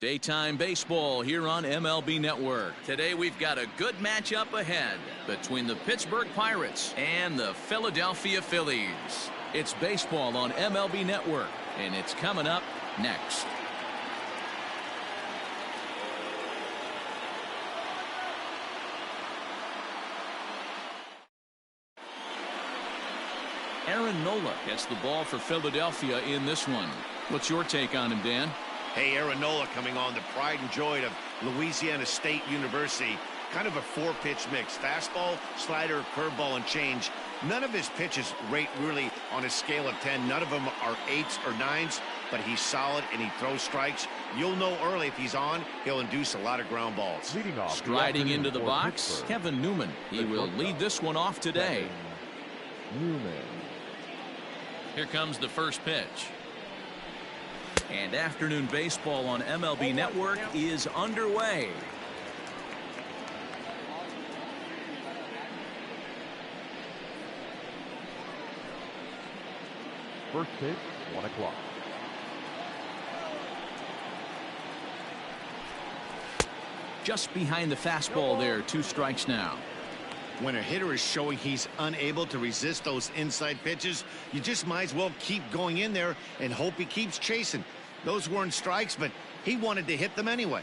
Daytime baseball here on MLB Network. Today we've got a good matchup ahead between the Pittsburgh Pirates and the Philadelphia Phillies. It's baseball on MLB Network, and it's coming up next. Aaron Nola gets the ball for Philadelphia in this one. What's your take on him, Dan? Hey, Aaron Nola coming on, the pride and joy of Louisiana State University. Kind of a four-pitch mix. Fastball, slider, curveball, and change. None of his pitches rate really on a scale of 10. None of them are 8s or 9s, but he's solid and he throws strikes. You'll know early if he's on, he'll induce a lot of ground balls. Striding into the box, Kevin Newman. He will lead this one off today. Here comes the first pitch. And afternoon baseball on MLB Network is underway. First pitch, 1 o'clock. Just behind the fastball there, 2 strikes now. When a hitter is showing he's unable to resist those inside pitches, you just might as well keep going in there and hope he keeps chasing. Those weren't strikes, but he wanted to hit them anyway.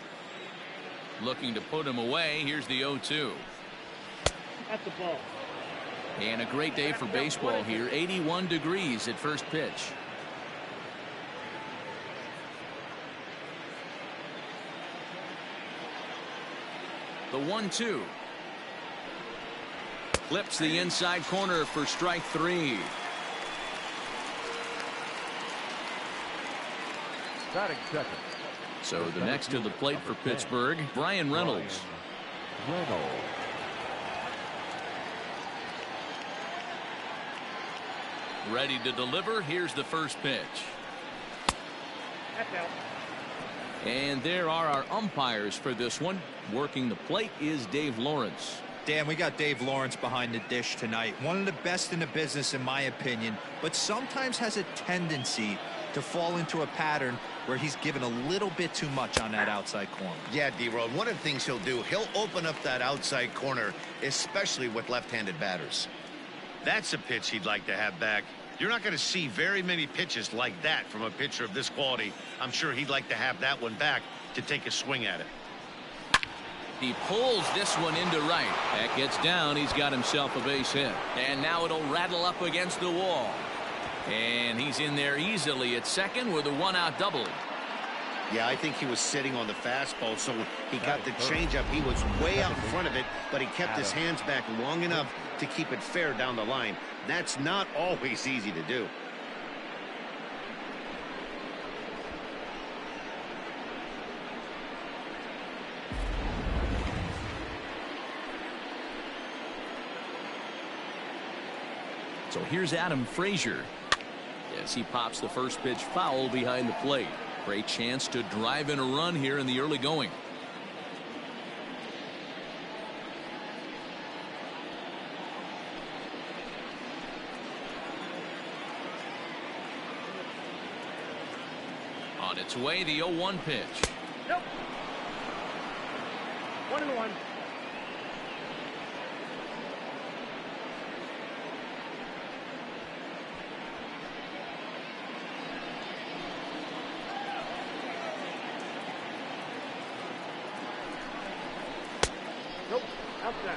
Looking to put him away. Here's the 0-2. At the ball. And a great day for baseball here. 81 degrees at first pitch. The 1-2. Clips the inside corner for strike 3. Batting second. So the next to the plate for Pittsburgh, Brian Reynolds. Ready to deliver. Here's the first pitch. That's out. And there are our umpires for this one. Working the plate is Dave Lawrence. Dan, we got Dave Lawrence behind the dish tonight. One of the best in the business, in my opinion, but sometimes has a tendency to fall into a pattern where he's given a little bit too much on that outside corner. Yeah, D-Road, one of the things he'll do, he'll open up that outside corner, especially with left-handed batters. That's a pitch he'd like to have back. You're not going to see very many pitches like that from a pitcher of this quality. I'm sure he'd like to have that one back to take a swing at it. He pulls this one into right. That gets down. He's got himself a base hit. And now it'll rattle up against the wall. And he's in there easily at second with a 1-out double. Yeah, I think he was sitting on the fastball, so he got the changeup. He was way out in front of it, but he kept his hands back long enough to keep it fair down the line. That's not always easy to do. So here's Adam Frazier. As he pops the first pitch foul behind the plate. Great chance to drive in a run here in the early going. On its way, the 0-1 pitch. Nope. 1-1. Nope. Outside.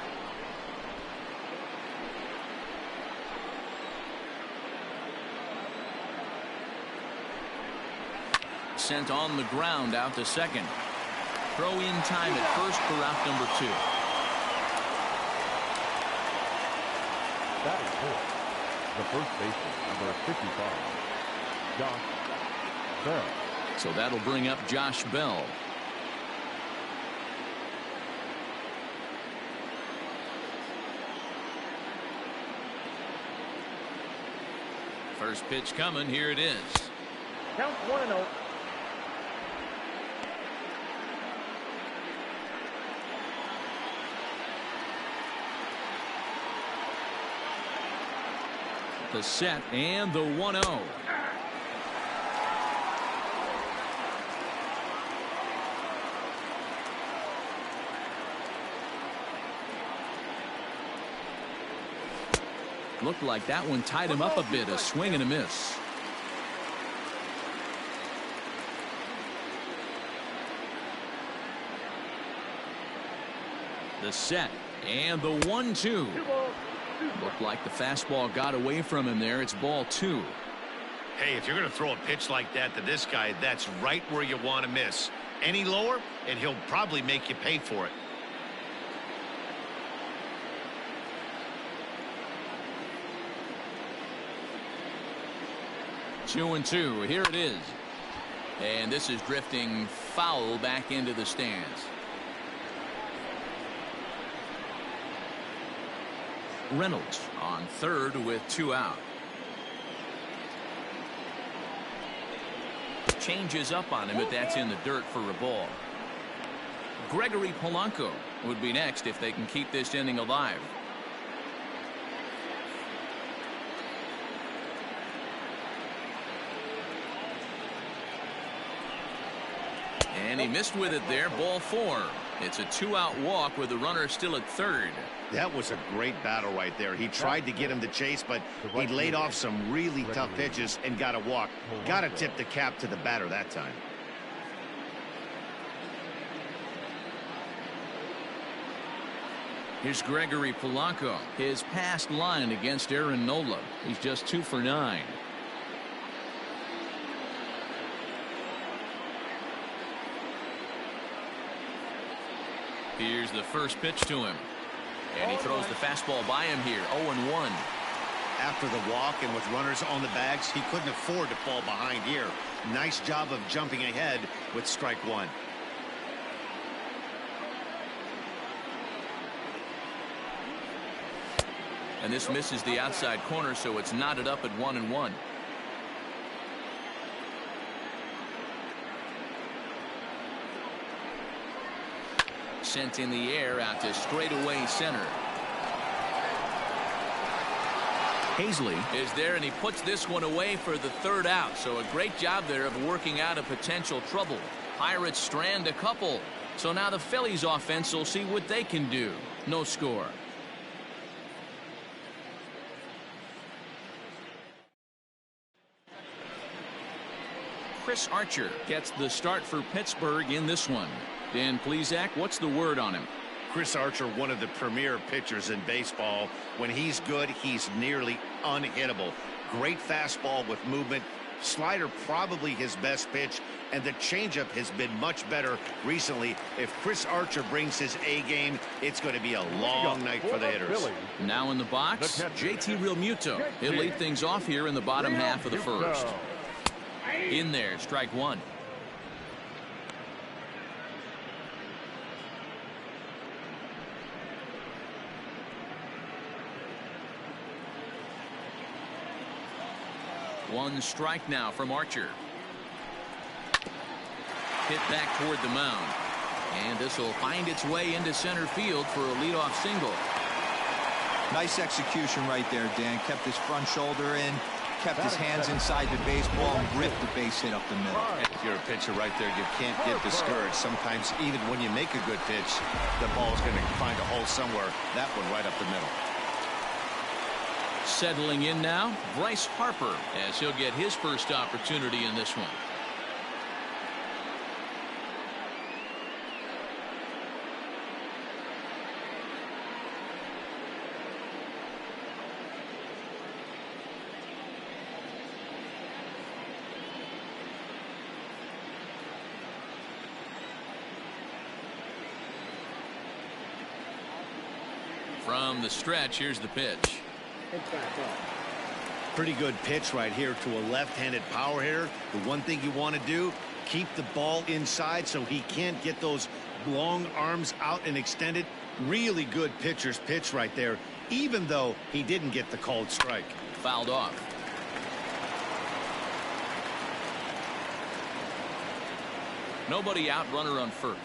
Sent on the ground out to second. Throw in time at first for out number 2. Batting fourth. The first baseman, number 55, Josh Bell. So that'll bring up Josh Bell. First pitch coming. Here it is. Count 1-0. The set and the 1-0. Looked like that one tied him up a bit. A swing and a miss. The set and the 1-2. Looked like the fastball got away from him there. It's ball 2. Hey, if you're going to throw a pitch like that to this guy, that's right where you want to miss. Any lower, and he'll probably make you pay for it. Two and 2. Here it is. And this is drifting foul back into the stands. Reynolds on third with 2 out. Changes up on him, but that's in the dirt for a ball. Gregory Polanco would be next if they can keep this inning alive. And he missed with it there. Ball 4. It's a 2-out walk with the runner still at third. That was a great battle right there. He tried to get him to chase, but he laid off some really tough pitches and got a walk. Got to tip the cap to the batter that time. Here's Gregory Polanco. His past line against Aaron Nola. He's just 2 for 9. Here's the first pitch to him. And he throws the fastball by him here. 0-1. After the walk and with runners on the bags, he couldn't afford to fall behind here. Nice job of jumping ahead with strike 1. And this misses the outside corner, so it's knotted up at 1-1. Sent in the air out to straightaway center. Hazley is there, and he puts this one away for the 3rd out. So a great job there of working out a potential trouble. Pirates strand a couple. So now the Phillies offense will see what they can do. No score. Chris Archer gets the start for Pittsburgh in this one. Dan Plesac, what's the word on him? Chris Archer, one of the premier pitchers in baseball. When he's good, he's nearly unhittable. Great fastball with movement. Slider probably his best pitch, and the changeup has been much better recently. If Chris Archer brings his A game, it's going to be a long night for the hitters. Now in the box, JT Realmuto. He'll lead things off here in the bottom half of the first. In there, strike 1. One strike now from Archer. Hit back toward the mound. And this will find its way into center field for a leadoff single. Nice execution right there, Dan. Kept his front shoulder in, kept his hands inside the baseball, and ripped the base hit up the middle. If you're a pitcher right there, you can't get discouraged. Sometimes even when you make a good pitch, the ball's going to find a hole somewhere. That one right up the middle. Settling in now, Bryce Harper, as he'll get his first opportunity in this one. From the stretch, here's the pitch. Pretty good pitch right here to a left-handed power hitter. The one thing you want to do, keep the ball inside so he can't get those long arms out and extended. Really good pitcher's pitch right there, even though he didn't get the called strike. Fouled off. Nobody out, runner on first.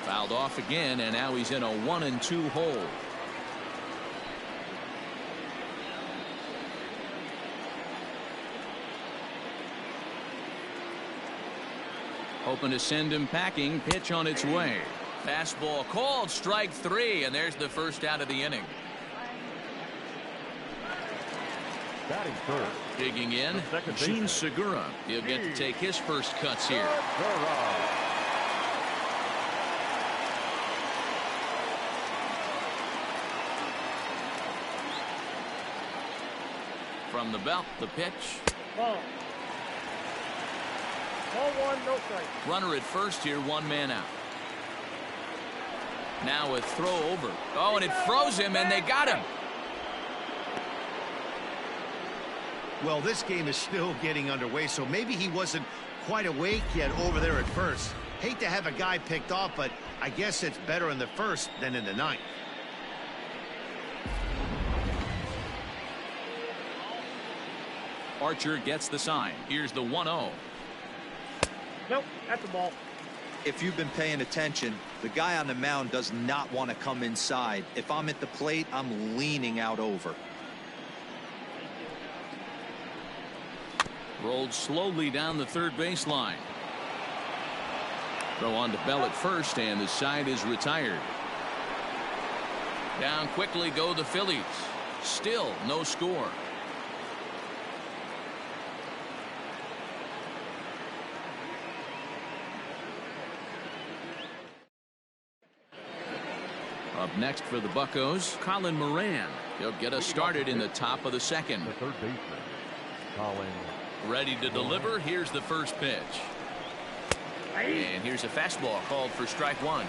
Fouled off again, and now he's in a 1-2 hole. Hoping to send him packing. Pitch on its way. Fastball called, strike 3, and there's the first out of the inning. Batting third. Digging in, Gene Segura. He'll get to take his first cuts here. From the belt, the pitch. Ball. Ball 1, no strike. Runner at first here, 1 man out. Now a throw over. Oh, and it froze him, and they got him. Well, this game is still getting underway, so maybe he wasn't quite awake yet over there at first. Hate to have a guy picked off, but I guess it's better in the first than in the ninth. Archer gets the sign. Here's the 1-0. Nope, that's the ball. If you've been paying attention, the guy on the mound does not want to come inside. If I'm at the plate, I'm leaning out over. Rolled slowly down the third baseline. Throw on to Bell at first, and the side is retired. Down quickly go the Phillies. Still no score. Up next for the Buccos, Colin Moran. He'll get us started in the top of the second. The third baseman, Colin. Ready to deliver. Here's the first pitch. And here's a fastball called for strike 1.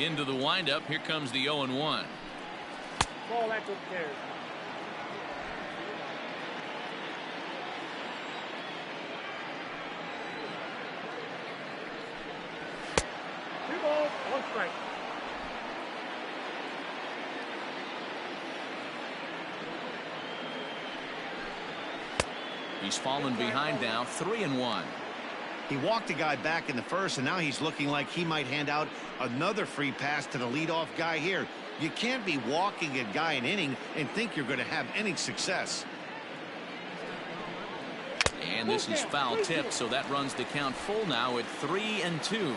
Into the windup. Here comes the 0-1. Ball, that's upstairs. One strike. He's fallen behind now, 3-1. He walked a guy back in the first, and now he's looking like he might hand out another free pass to the leadoff guy here. You can't be walking a guy an inning and think you're going to have any success. And this is foul tip, so that runs the count full now at 3-2.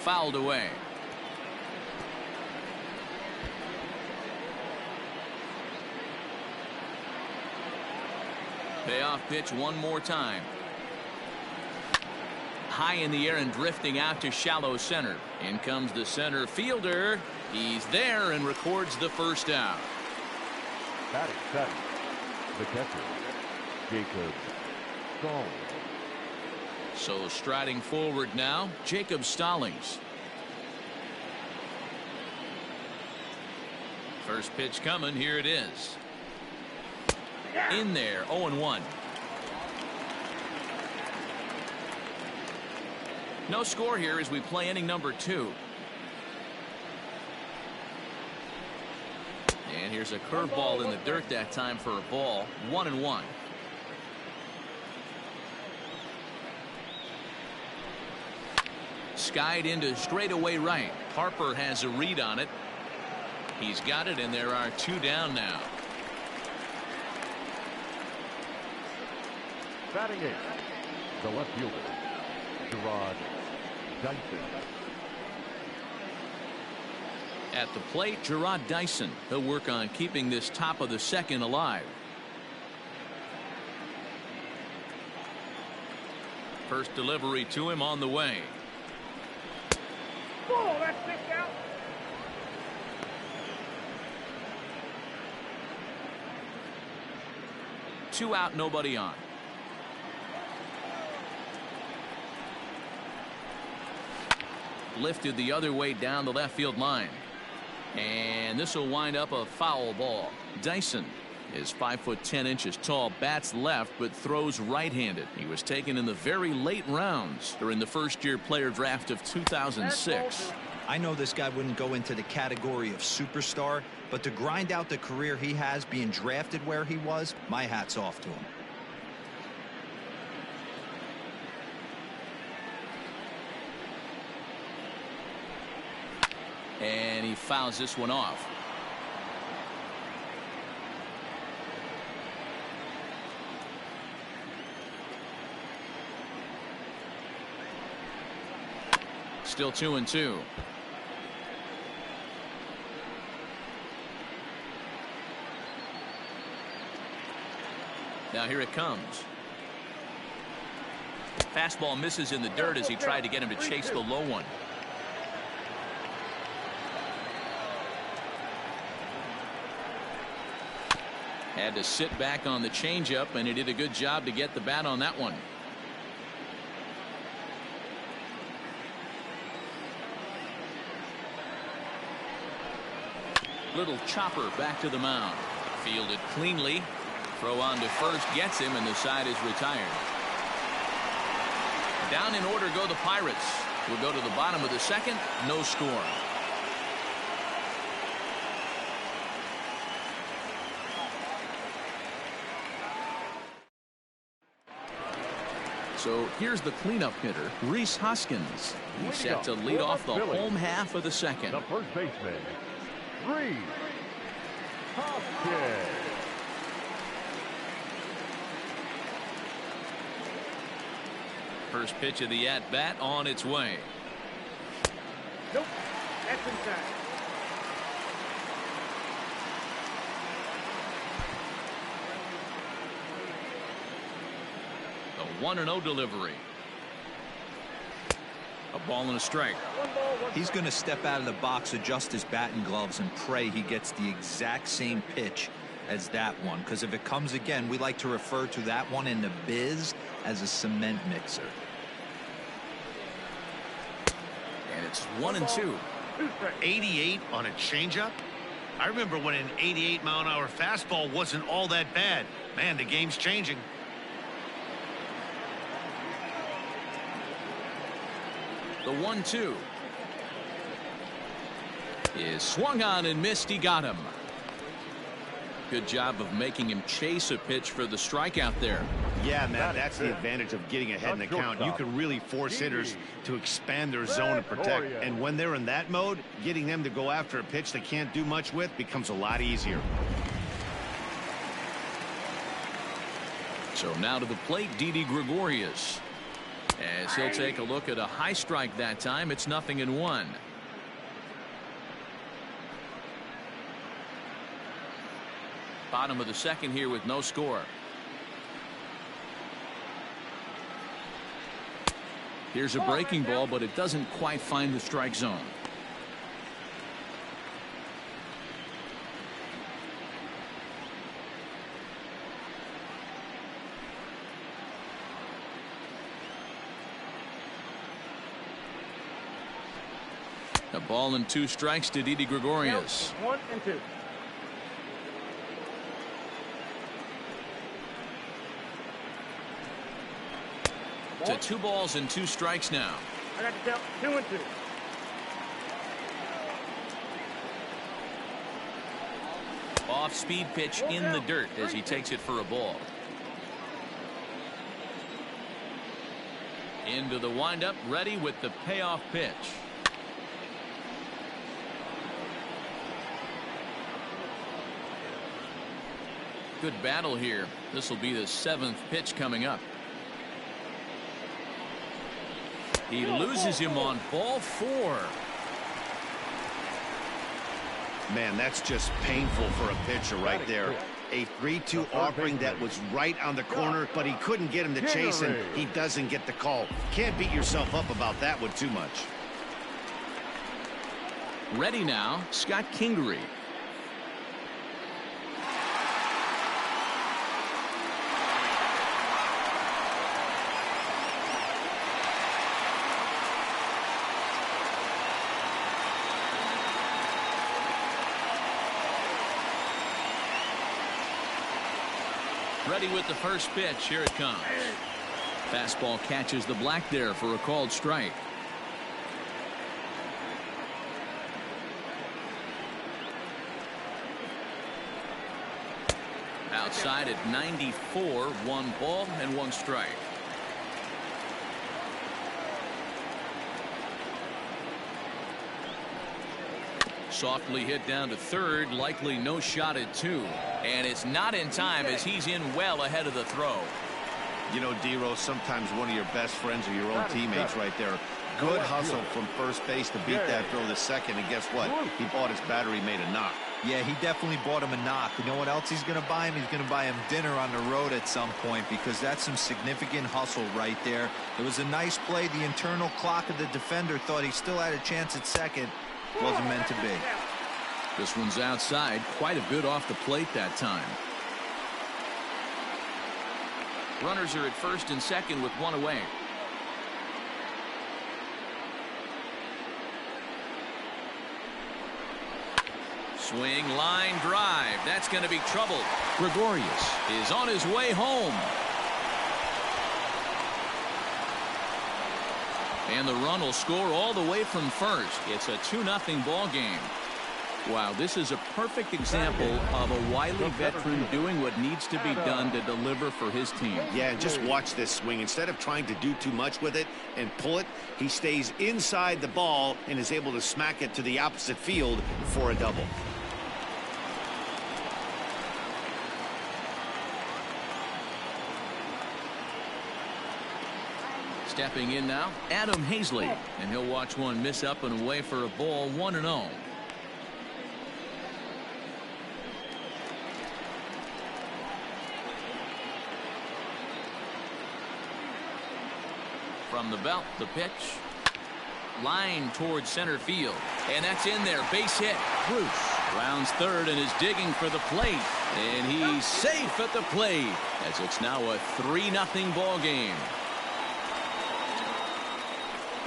Fouled away. Payoff pitch one more time. High in the air and drifting out to shallow center. In comes the center fielder. He's there and records the first out. Batting seventh, the catcher, Jacob Stallings. So striding forward now, Jacob Stallings. First pitch coming. Here it is. In there, 0-1. No score here as we play inning number 2. And here's a curveball in the dirt that time for a ball. 1-1. Skied into straightaway right. Harper has a read on it. He's got it, and there are 2 down now. Batting eighth, the left fielder, Gerard Dyson. At the plate, Gerard Dyson. He'll work on keeping this top of the second alive. First delivery to him on the way. Oh, that's kicked out. Two out, nobody on. Lifted the other way down the left field line. And this will wind up a foul ball. Dyson is 5'10" tall, bats left, but throws right-handed. He was taken in the very late rounds during the first-year player draft of 2006. I know this guy wouldn't go into the category of superstar, but to grind out the career he has being drafted where he was, my hat's off to him. And he fouls this one off. Still 2-2. Now here it comes. Fastball misses in the dirt as he tried to get him to chase the low one. Had to sit back on the changeup, and he did a good job to get the bat on that one. Little chopper back to the mound. Fielded cleanly. Throw on to first gets him, and the side is retired. Down in order go the Pirates. We'll go to the bottom of the second. No score. So here's the cleanup hitter, Rhys Hoskins. He's set to lead off the home half of the second. The first baseman, Rhys Hoskins. First pitch of the at-bat on its way. Nope. That's inside. The 1-0 delivery. A ball and a strike. He's going to step out of the box, adjust his bat and gloves, and pray he gets the exact same pitch as that one. Because if it comes again, we like to refer to that one in the biz as a cement mixer. And it's 1-2. 88 on a changeup? I remember when an 88-mile-an-hour fastball wasn't all that bad. Man, the game's changing. The 1-2 is swung on and missed. He got him. Good job of making him chase a pitch for the strikeout there. Yeah, man, that's the advantage of getting ahead in the count. You can really force hitters to expand their zone and protect. And when they're in that mode, getting them to go after a pitch they can't do much with becomes a lot easier. So now to the plate, Didi Gregorius. As he'll take a look at a high strike that time. It's 0-1. Bottom of the second here with no score. Here's a breaking ball, but it doesn't quite find the strike zone. A ball and 2 strikes to Didi Gregorius. 1-2. To 2 balls and 2 strikes now. I got to count 2-2. Off speed pitch in the dirt as he takes it for a ball. Into the windup, ready with the payoff pitch. Good battle here. This will be the 7th pitch coming up. He loses him on ball 4. Man, that's just painful for a pitcher right there. A 3-2 offering that was right on the corner, but he couldn't get him to chase, and he doesn't get the call. Can't beat yourself up about that one too much. Ready now, Scott Kingery. Ready with the first pitch. Here it comes. Fastball catches the black there for a called strike. Outside at 94, 1 ball and 1 strike. Softly hit down to third, likely no shot at 2. And it's not in time as he's in well ahead of the throw. You know, D-Rose, sometimes one of your best friends are your own teammates right there. Good hustle from first base to beat that throw to second, and guess what? He bought his battery made a knock. Yeah, he definitely bought him a knock. You know what else he's going to buy him? He's going to buy him dinner on the road at some point, because that's some significant hustle right there. It was a nice play. The internal clock of the defender thought he still had a chance at second. Wasn't meant to be. This one's outside, quite a bit off the plate that time. Runners are at first and second with one away. Swing, line drive. That's going to be trouble. Gregorius is on his way home. And the run will score all the way from first. It's a 2-0 ball game. Wow, this is a perfect example of a wily veteran doing what needs to be done to deliver for his team. Yeah, and just watch this swing. Instead of trying to do too much with it and pull it, he stays inside the ball and is able to smack it to the opposite field for a double. Stepping in now, Adam Hazley, and he'll watch one miss up and away for a ball, 1-0. From the belt, the pitch. Line towards center field. And that's in there. Base hit. Bruce rounds third and is digging for the plate. And he's safe at the plate as it's now a 3-0 ball game.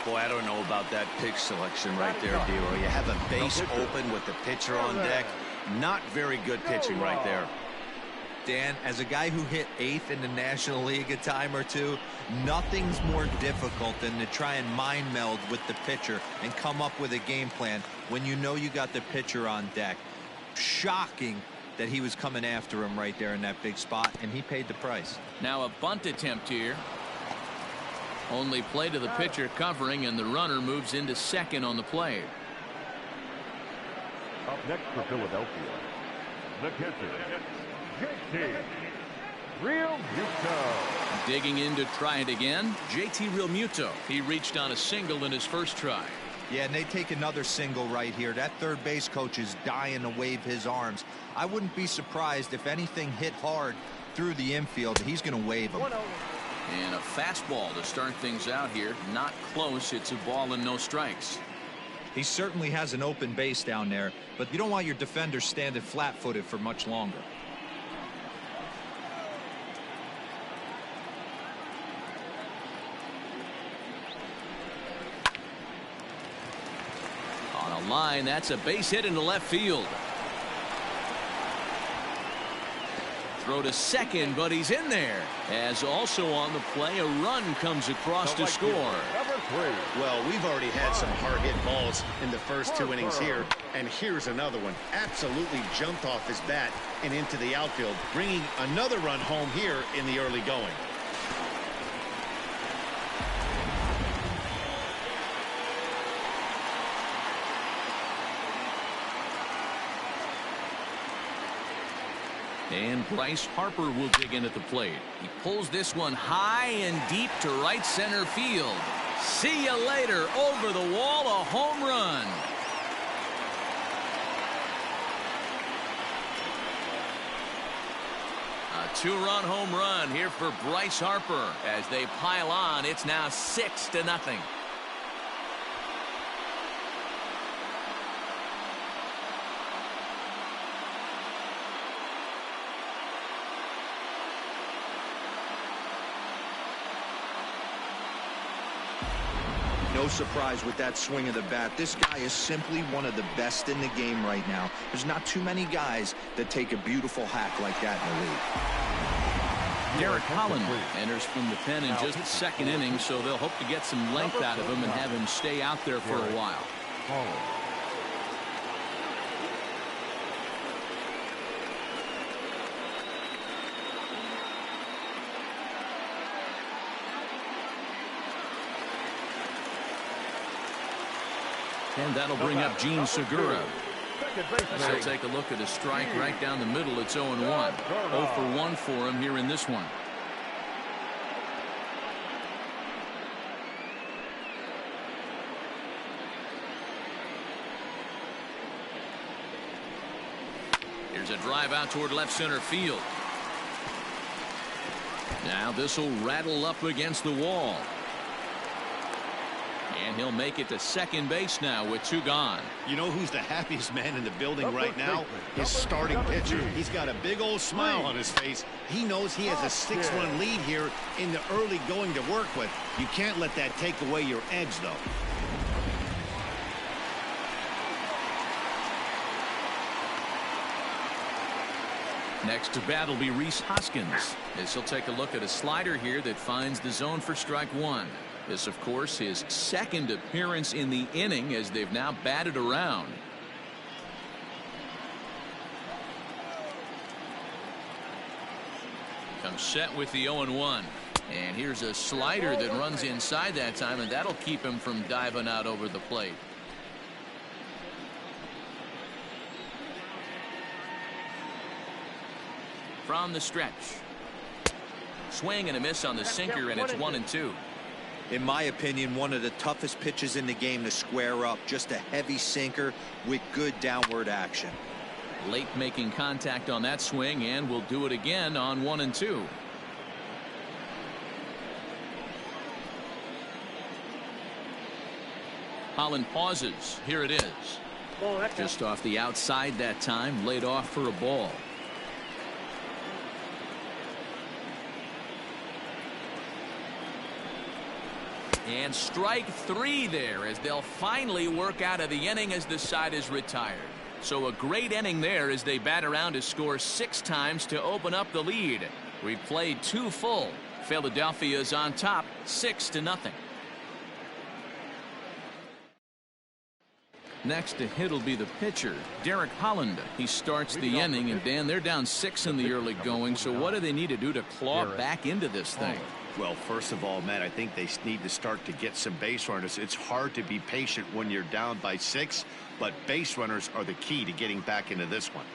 Boy, I don't know about that pitch selection right there, D-Roy. You have a base open with the pitcher on deck. Not very good pitching right there. Dan, as a guy who hit 8th in the National League a time or two, nothing's more difficult than to try and mind meld with the pitcher and come up with a game plan when you know you got the pitcher on deck. Shocking that he was coming after him right there in that big spot, and he paid the price. Now a bunt attempt here. Only play to the pitcher covering, and the runner moves into second on the play. Up next for Philadelphia, the catcher, JT Realmuto. Digging in to try it again, JT Realmuto. He reached on a single in his first try. Yeah, and they take another single right here. That third base coach is dying to wave his arms. I wouldn't be surprised if anything hit hard through the infield. He's going to wave them. And a fastball to start things out here. Not close. It's a ball and no strikes. He certainly has an open base down there, but you don't want your defender standing flat-footed for much longer. On a line, that's a base hit into left field. Throw to second, but he's in there. As also on the play, a run comes across to score. Well, we've already had some hard-hit balls in the first 2 innings here, and here's another one. Absolutely jumped off his bat and into the outfield, bringing another run home here in the early going. And Bryce Harper will dig in at the plate. He pulls this one high and deep to right center field. See you later. Over the wall, a home run. A 2-run home run here for Bryce Harper. As they pile on, it's now 6-0. No surprise with that swing of the bat. This guy is simply one of the best in the game right now. There's not too many guys that take a beautiful hack like that in the league. Derek Holland enters from the pen in just the second inning, so they'll hope to get some length out of him and have him stay out there for a while. And that'll bring up Gene Segura. So he'll take a look at a strike right down the middle. It's 0-1. 0 for 1 for him here in this one. Here's a drive out toward left center field. Now this will rattle up against the wall. And he'll make it to second base now with 2 gone. You know who's the happiest man in the building right now? His starting pitcher. He's got a big old smile on his face. He knows he has a 6-run lead here in the early going to work with. You can't let that take away your edge, though. Next to bat will be Rhys Hoskins, as he'll take a look at a slider here that finds the zone for strike 1. This, of course, his second appearance in the inning as they've now batted around. Comes set with the 0-1. And here's a slider that runs inside that time, and that'll keep him from diving out over the plate. From the stretch. Swing and a miss on the sinker, and it's 1-2. In my opinion, one of the toughest pitches in the game to square up. Just a heavy sinker with good downward action. Late making contact on that swing, and will do it again on 1-2. Holland pauses. Here it is. Just off the outside that time, laid off for a ball. And strike 3 there, as they'll finally work out of the inning as the side is retired. So a great inning there as they bat around to score 6 times to open up the lead. We've played 2 full. Philadelphia is on top 6-0. Next to hit will be the pitcher, Derek Holland. He starts the inning, and Dan, they're down 6 in the early going. So what do they need to do to claw back into this thing? Well, first of all, Matt, I think they need to start to get some base runners. It's hard to be patient when you're down by 6, but base runners are the key to getting back into this one.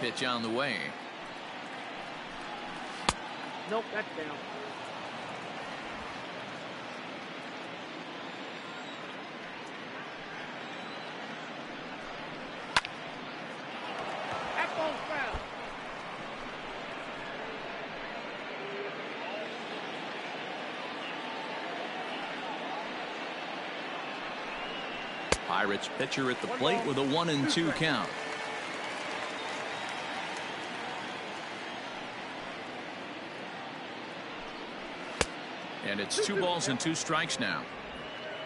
Pitch on the way. Nope, that's down. That ball's foul. Pirates pitcher at the plate with a 1-2 count. And it's 2 balls and 2 strikes now.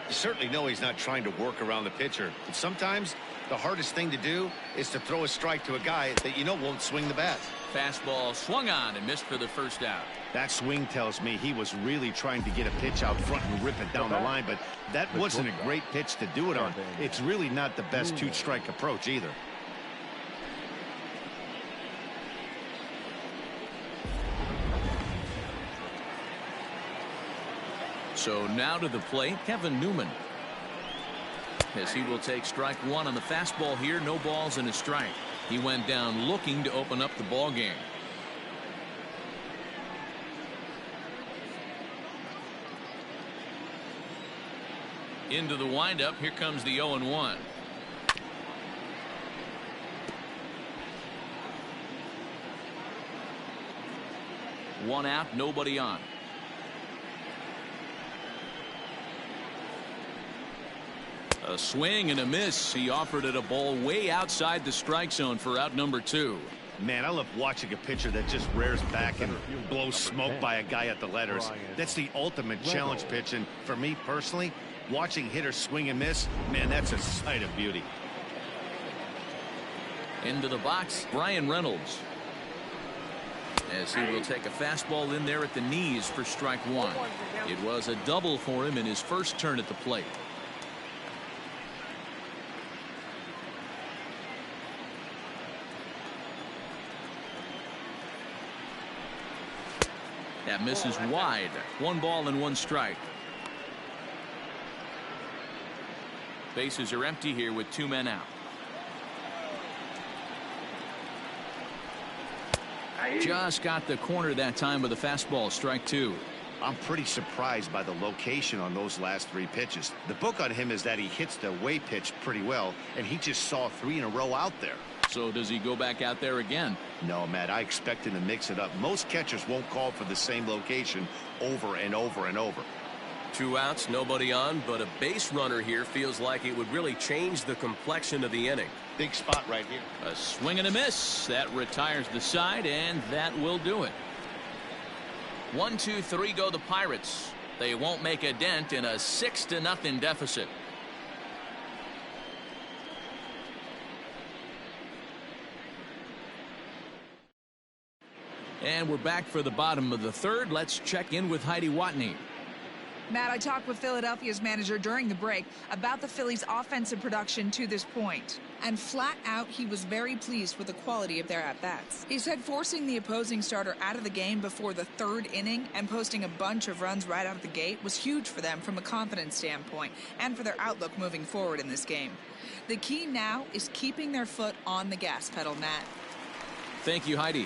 You certainly know he's not trying to work around the pitcher. But sometimes the hardest thing to do is to throw a strike to a guy that you know won't swing the bat. Fastball swung on and missed for the first out. That swing tells me he was really trying to get a pitch out front and rip it down the line, but that wasn't a great pitch to do it on. It's really not the best 2-strike approach either. So now to the plate, Kevin Newman, as he will take strike 1 on the fastball here. No balls and a strike. He went down looking to open up the ball game. Into the windup. Here comes the 0-1. One out, nobody on. A swing and a miss. He offered it a ball way outside the strike zone for out number 2. Man, I love watching a pitcher that just rears back and blows smoke by a guy at the letters. That's the ultimate challenge pitch, and for me personally, watching hitters swing and miss, man, that's a sight of beauty. Into the box, Brian Reynolds, as he will take a fastball in there at the knees for strike 1. It was a double for him in his first turn at the plate. That misses wide. 1 ball and 1 strike. Bases are empty here with 2 men out. Just got the corner that time with a fastball, strike 2. I'm pretty surprised by the location on those last 3 pitches. The book on him is that he hits the away pitch pretty well, and he just saw 3 in a row out there. So does he go back out there again? No, Matt, I expect him to mix it up. Most catchers won't call for the same location over and over and over. 2 outs, nobody on, but a base runner here feels like it would really change the complexion of the inning. Big spot right here. A swing and a miss. That retires the side, and that will do it. 1, 2, 3 go the Pirates. They won't make a dent in a 6-0 deficit. And we're back for the bottom of the 3rd. Let's check in with Heidi Watney. Matt, I talked with Philadelphia's manager during the break about the Phillies' offensive production to this point. And flat out, he was very pleased with the quality of their at-bats. He said forcing the opposing starter out of the game before the 3rd inning and posting a bunch of runs right out of the gate was huge for them from a confidence standpoint and for their outlook moving forward in this game. The key now is keeping their foot on the gas pedal, Matt. Thank you, Heidi.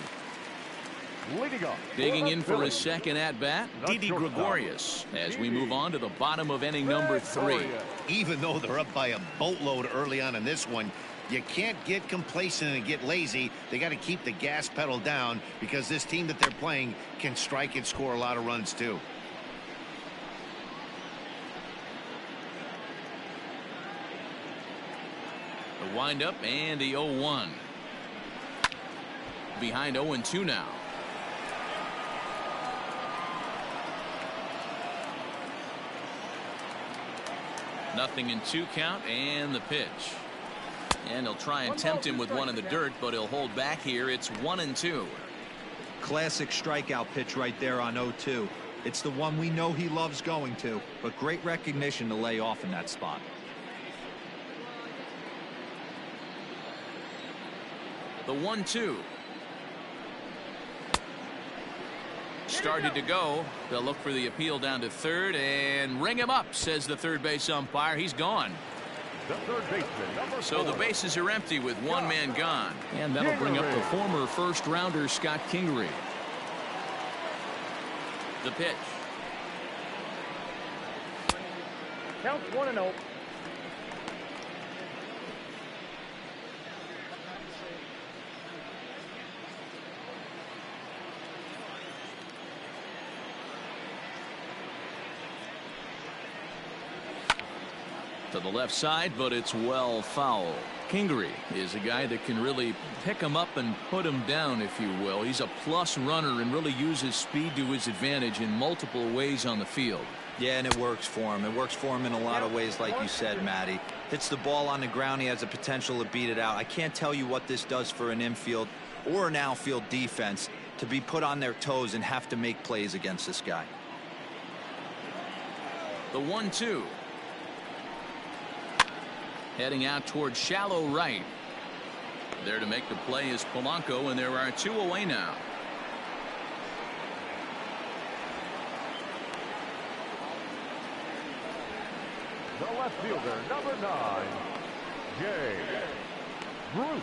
Leading off. Digging in for his second at-bat, Didi Gregorius, as we move on to the bottom of inning number 3. Even though they're up by a boatload early on in this one, you can't get complacent and get lazy. They got to keep the gas pedal down because this team that they're playing can strike and score a lot of runs too. The windup and the 0-1. Behind 0-2 now. Nothing in 2 count, and the pitch. And he'll try and tempt him with one in the dirt, but he'll hold back here. It's 1-2. Classic strikeout pitch right there on 0-2. It's the one we know he loves going to, but great recognition to lay off in that spot. The 1-2. Started to go. They'll look for the appeal down to 3rd and ring him up, says the 3rd base umpire. He's gone. The 3rd baseman, number 4. So the bases are empty with 1 man gone. And that'll bring up the former first-rounder Scott Kingery. The pitch. Counts 1-0. To the left side, but it's well foul. Kingery is a guy that can really pick him up and put him down, if you will. He's a plus runner and really uses speed to his advantage in multiple ways on the field. Yeah, and it works for him. It works for him in a lot of ways, like you said, Matty. Hits the ball on the ground. He has the potential to beat it out. I can't tell you what this does for an infield or an outfield defense to be put on their toes and have to make plays against this guy. The 1-2. Heading out towards shallow right. There to make the play is Polanco, and there are 2 away now. The left fielder, number 9, Jay Bruce.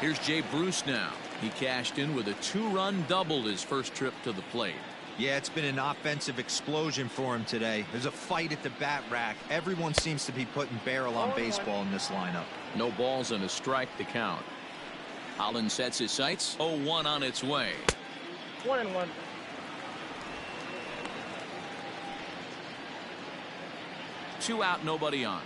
Here's Jay Bruce now. He cashed in with a 2-run double his first trip to the plate. Yeah, it's been an offensive explosion for him today. There's a fight at the bat rack. Everyone seems to be putting barrel on baseball in this lineup. No balls and a strike to count. Holland sets his sights. 0-1 on its way. 1-1. Two out, nobody on.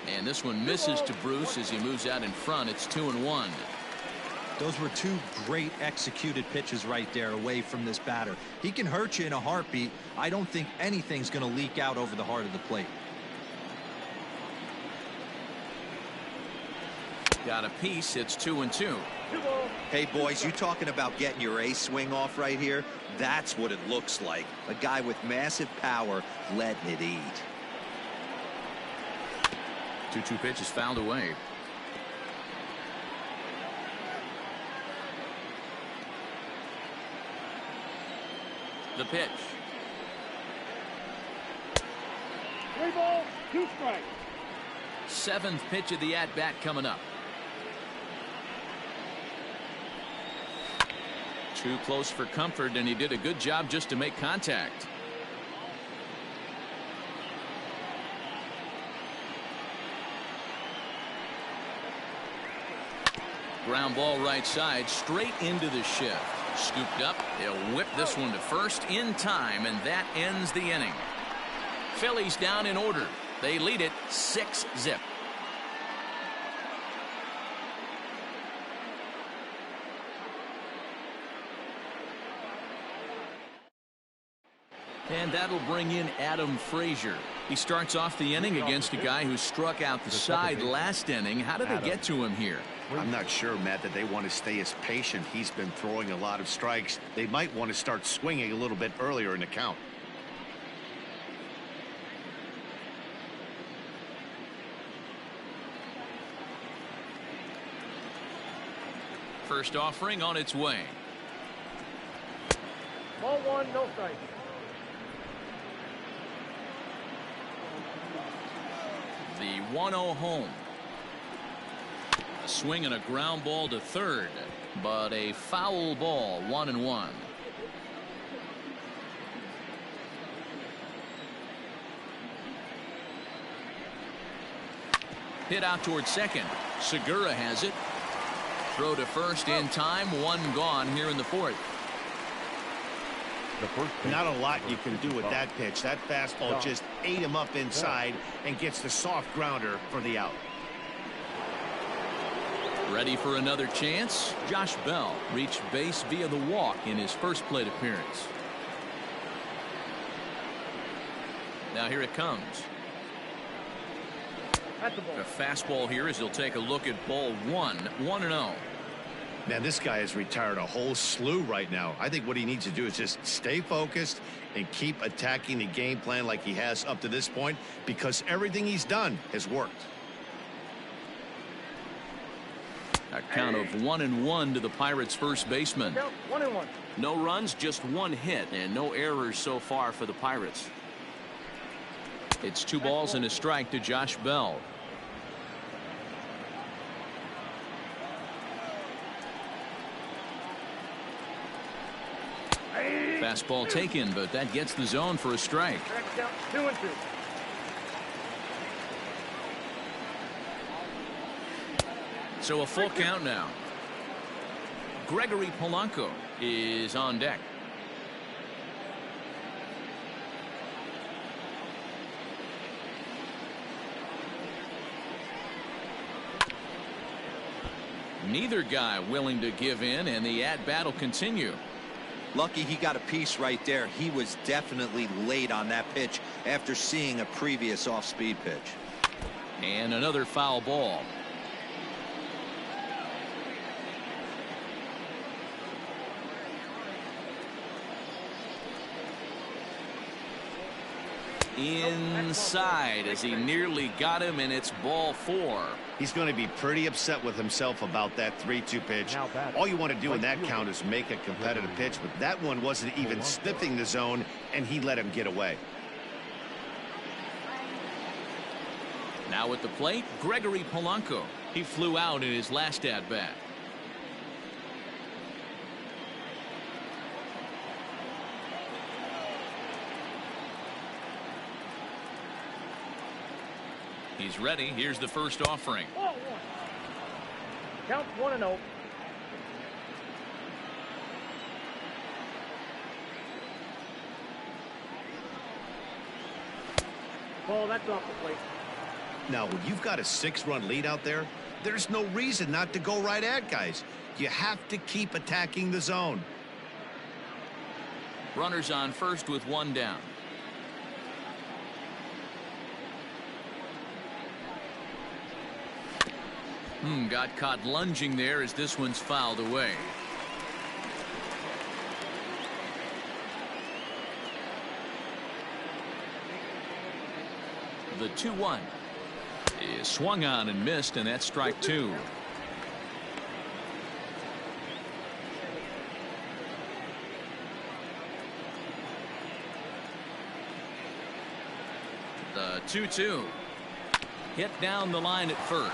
And this one misses to Bruce as he moves out in front. It's 2-1. Those were 2 great executed pitches right there away from this batter. He can hurt you in a heartbeat. I don't think anything's going to leak out over the heart of the plate. Got a piece. It's 2-2. Hey, boys, you talking about getting your ace swing off right here? That's what it looks like. A guy with massive power letting it eat. 2-2 pitch is fouled away. The pitch. 3 balls, 2 strikes. 7th pitch of the at-bat coming up. Too close for comfort, and he did a good job just to make contact. Ground ball right side, straight into the shift. Scooped up, they'll whip this one to first in time, and that ends the inning. Phillies down in order. They lead it 6-0. And that'll bring in Adam Frazier. He starts off the inning against a guy who struck out the side last inning. How did they get to him here? I'm not sure, Matt, that they want to stay as patient. He's been throwing a lot of strikes. They might want to start swinging a little bit earlier in the count. First offering on its way. Ball 1, no strike. The 1-0 home. A swing and a ground ball to third, but a foul ball, 1-1. Hit out toward second. Segura has it. Throw to first in time. 1 gone here in the 4th. Not a lot you can do with that pitch. That fastball just ate him up inside and gets the soft grounder for the out. Ready for another chance? Josh Bell reached base via the walk in his first plate appearance. Now here it comes. That's the ball. A fastball here as he'll take a look at ball 1, 1-0. Man, this guy has retired a whole slew right now. I think what he needs to do is just stay focused and keep attacking the game plan like he has up to this point, because everything he's done has worked. A count of 1-1 to the Pirates' first baseman. Count 1-1. No runs, just 1 hit, and no errors so far for the Pirates. It's 2 balls and a strike to Josh Bell. Fastball taken, but that gets the zone for a strike. Count 2-2. So a full count now. Gregory Polanco is on deck. Neither guy willing to give in, and the at-bat will continue. Lucky he got a piece right there. He was definitely late on that pitch after seeing a previous off-speed pitch. And another foul ball. Inside as he nearly got him, and it's ball 4. He's going to be pretty upset with himself about that 3-2 pitch. All you want to do in that count is make a competitive pitch, but that one wasn't even sniffing the zone, and he let him get away. Now at the plate, Gregory Polanco. He flew out in his last at-bat. He's ready. Here's the first offering. Ball 1. Count 1-0. Ball, that's off the plate. Now, when you've got a 6-run lead out there, there's no reason not to go right at guys. You have to keep attacking the zone. Runners on first with 1 down. Got caught lunging there as this one's fouled away. The 2-1 is swung on and missed, and that's strike 2. The 2-2. Hit down the line at first.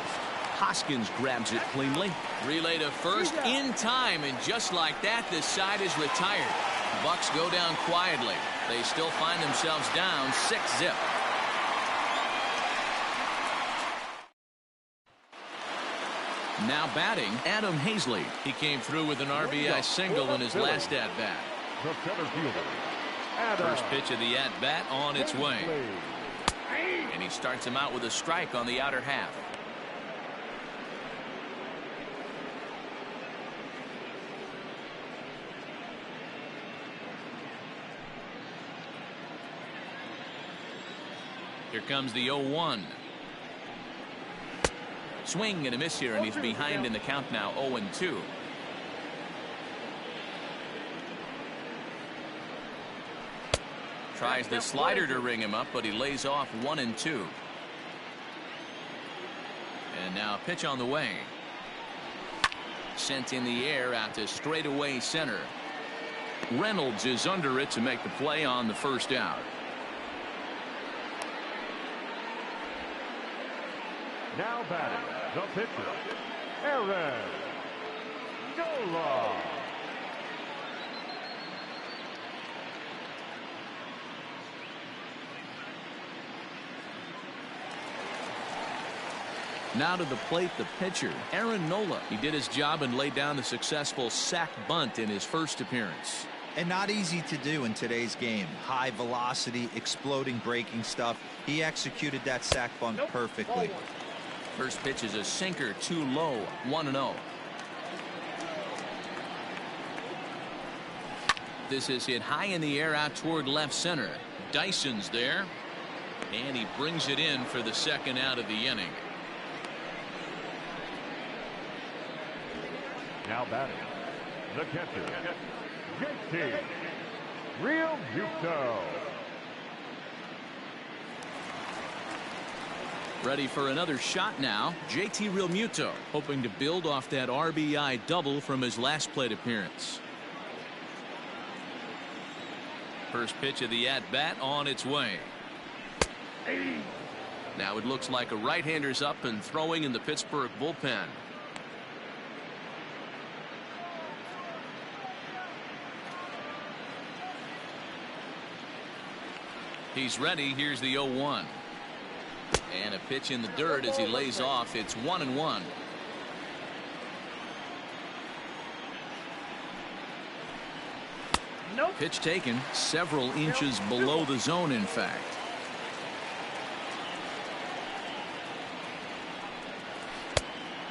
Hoskins grabs it cleanly. Relay to first in time, and just like that, this side is retired. Bucks go down quietly. They still find themselves down 6-zip. Now batting, Adam Hazley. He came through with an RBI single in his last at-bat. The center fielder, First pitch of the at-bat on its way. And he starts him out with a strike on the outer half. Here comes the 0-1. Swing and a miss here, and he's behind in the count now, 0-2. Tries the slider to ring him up, but he lays off 1-2. And now a pitch on the way. Sent in the air out to straightaway center. Reynolds is under it to make the play on the first out. now batting, the pitcher, Aaron Nola. Now to the plate, the pitcher, Aaron Nola. He did his job and laid down the successful sac bunt in his first appearance. And not easy to do in today's game. High velocity, exploding breaking stuff. He executed that sac bunt perfectly. First pitch is a sinker, too low, 1-0. This is hit high in the air out toward left center. Dyson's there, and he brings it in for the second out of the inning. Now batting, the catcher, JT Realmuto. Ready for another shot now. JT Realmuto hoping to build off that RBI double from his last plate appearance. First pitch of the at-bat on its way. Now it looks like a right-hander's up and throwing in the Pittsburgh bullpen. He's ready. Here's the 0-1. And a pitch in the dirt as he lays off. It's 1-1. Nope. Pitch taken several inches below the zone, in fact.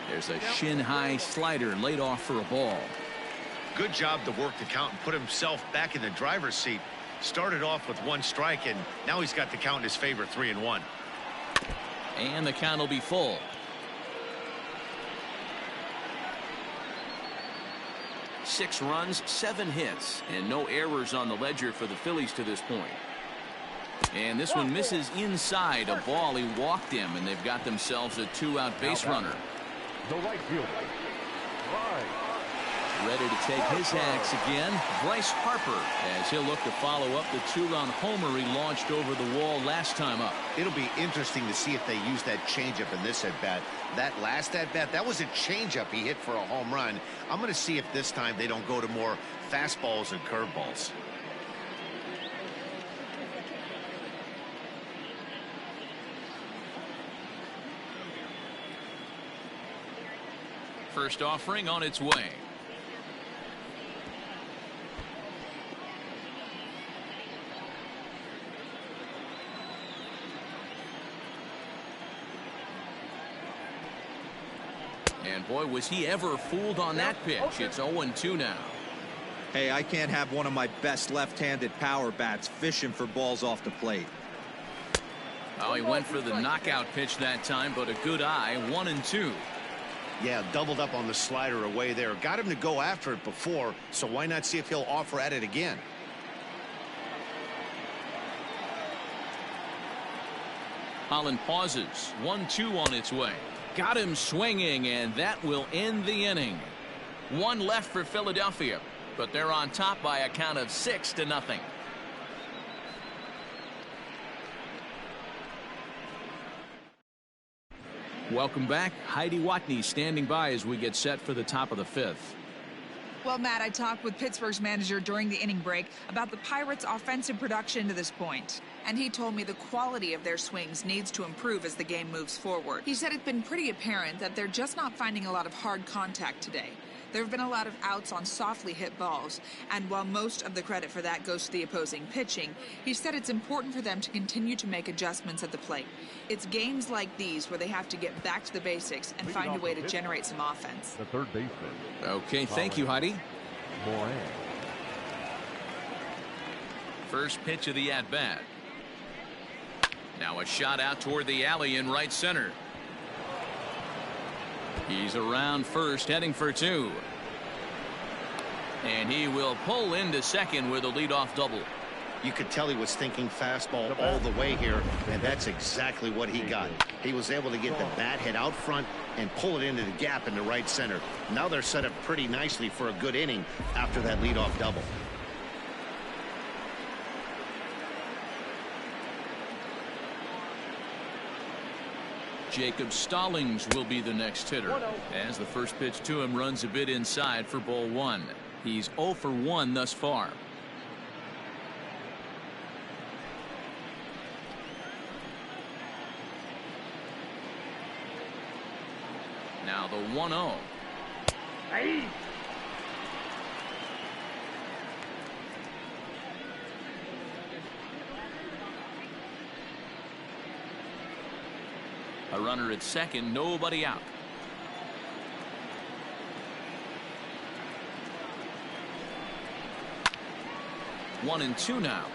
There's a shin-high slider laid off for a ball. Good job to work the count and put himself back in the driver's seat. Started off with one strike, and now he's got the count in his favor, 3-1. And the count will be full. Six runs, 7 hits, and no errors on the ledger for the Phillies to this point. And this one misses inside a ball. He walked him, and they've got themselves a 2-out base runner. The right fielder, right. Ready to take his axe again, Bryce Harper, as he'll look to follow up the 2-run homer he launched over the wall last time up. It'll be interesting to see if they use that changeup in this at-bat. That last at-bat, that was a changeup he hit for a home run. I'm going to see if this time they don't go to more fastballs and curveballs. First offering on its way. And boy, was he ever fooled on that pitch. It's 0-2 now. Hey, I can't have one of my best left-handed power bats fishing for balls off the plate. Oh, he went for the knockout pitch that time, but a good eye, 1-2. Yeah, doubled up on the slider away there. Got him to go after it before, so why not see if he'll offer at it again? Holland pauses. 1-2 on its way. Got him swinging, and that will end the inning. One left for Philadelphia, but they're on top by a count of 6-0. Welcome back. Heidi Watney standing by as we get set for the top of the fifth. Well, Matt, I talked with Pittsburgh's manager during the inning break about the Pirates' offensive production to this point. And he told me the quality of their swings needs to improve as the game moves forward. He said it's been pretty apparent that they're just not finding a lot of hard contact today. There have been a lot of outs on softly hit balls, and while most of the credit for that goes to the opposing pitching, he said it's important for them to continue to make adjustments at the plate. It's games like these where they have to get back to the basics and find a way to generate some offense. The third baseman. Okay, thank you, Heidi. Moran. First pitch of the at-bat. Now a shot out toward the alley in right center. He's around first, heading for two. And he will pull into second with a leadoff double. You could tell he was thinking fastball all the way here, and that's exactly what he got. He was able to get the bat head out front and pull it into the gap in the right center. Now they're set up pretty nicely for a good inning after that leadoff double. Jacob Stallings will be the next hitter as the first pitch to him runs a bit inside for ball one. He's 0 for 1 thus far. Now the 1-0. Hey. A runner at second, nobody out. One and two now.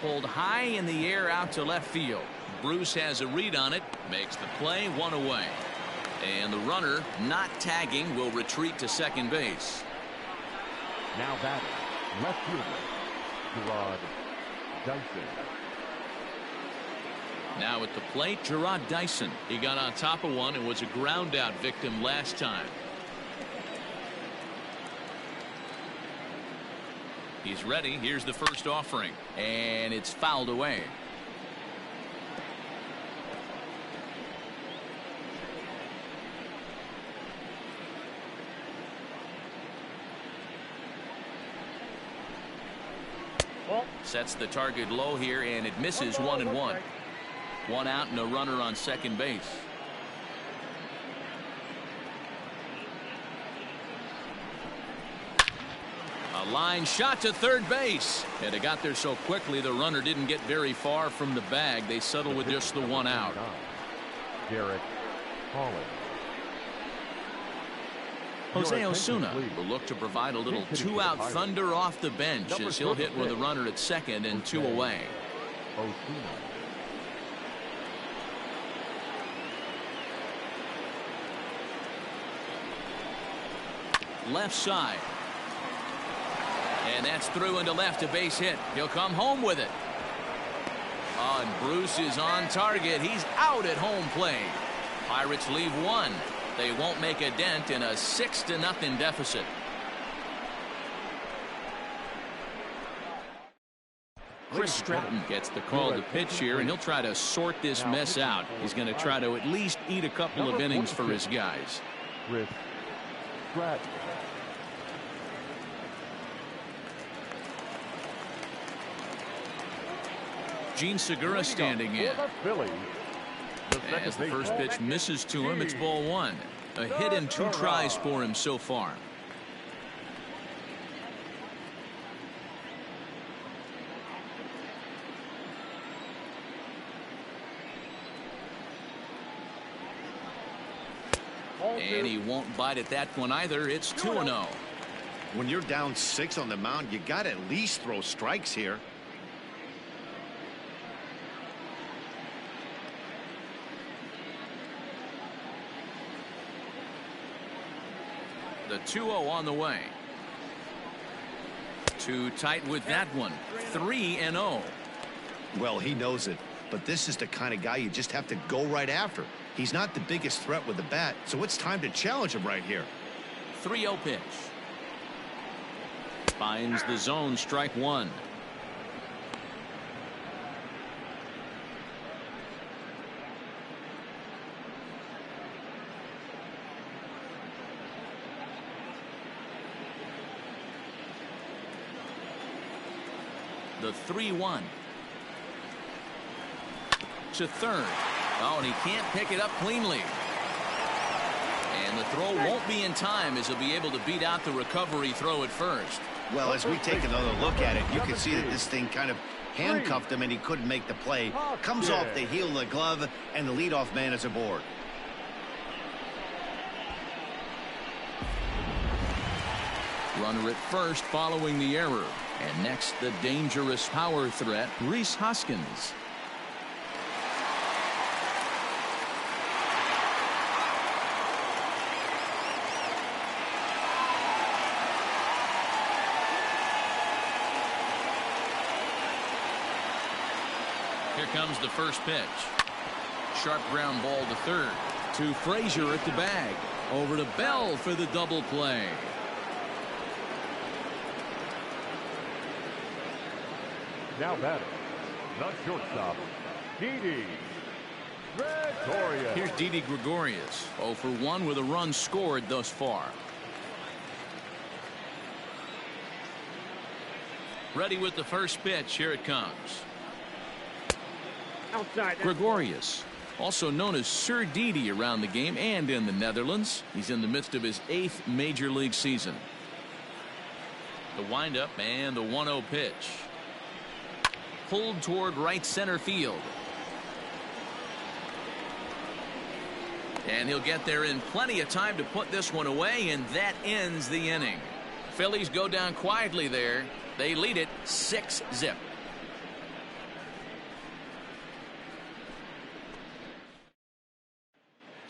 Pulled high in the air out to left field. Bruce has a read on it, makes the play, one away. And the runner, not tagging, will retreat to second base. Now batting, left fielder, Gerard Dyson. Now at the plate, Gerard Dyson. He got on top of one and was a ground out victim last time. He's ready. Here's the first offering. And it's fouled away. Sets the target low here, and it misses 1-1. One out and a runner on second base. A line shot to third base, and it got there so quickly the runner didn't get very far from the bag. They settle with just the one out. Derek Holland. Jose Osuna will look to provide a little two-out thunder off the bench as he'll hit with a runner at second and two away. Osuna. Left side. And that's through into left, a base hit. He'll come home with it. Oh, and Bruce is on target. He's out at home plate. Pirates leave one. They won't make a dent in a 6-0 deficit. Chris Stratton gets the call to pitch here, and he'll try to sort this mess out. He's going to try to at least eat a couple of innings for his guys. Chris Stratton. Gene Segura standing in. As the first pitch misses to him, it's ball one. A hit and two tries for him so far. And he won't bite at that one either. It's 2-0. When you're down 6 on the mound, you got to at least throw strikes here. The 2-0 on the way. Too tight with that one. 3-0. Well, he knows it, but this is the kind of guy you just have to go right after. He's not the biggest threat with the bat, so it's time to challenge him right here. 3-0 pitch. Finds the zone, strike one. The 3-1 to third. Oh, and he can't pick it up cleanly. And the throw won't be in time as he'll be able to beat out the recovery throw at first. Well, as we take another look at it, you can see that this thing kind of handcuffed him and he couldn't make the play. Comes off the heel of the glove, and the leadoff man is aboard. Runner at first following the error. And next, the dangerous power threat, Rhys Hoskins. Here comes the first pitch. Sharp ground ball to third. To Frazier at the bag. Over to Bell for the double play. Now batting, the shortstop, Didi Gregorius. Here's Didi Gregorius, 0 for 1 with a run scored thus far. Ready with the first pitch. Here it comes. Outside. Gregorius, also known as Sir Didi around the game and in the Netherlands. He's in the midst of his 8th major league season. The windup and the 1-0 pitch. Pulled toward right center field. And he'll get there in plenty of time to put this one away, and that ends the inning. Phillies go down quietly there. They lead it 6-0.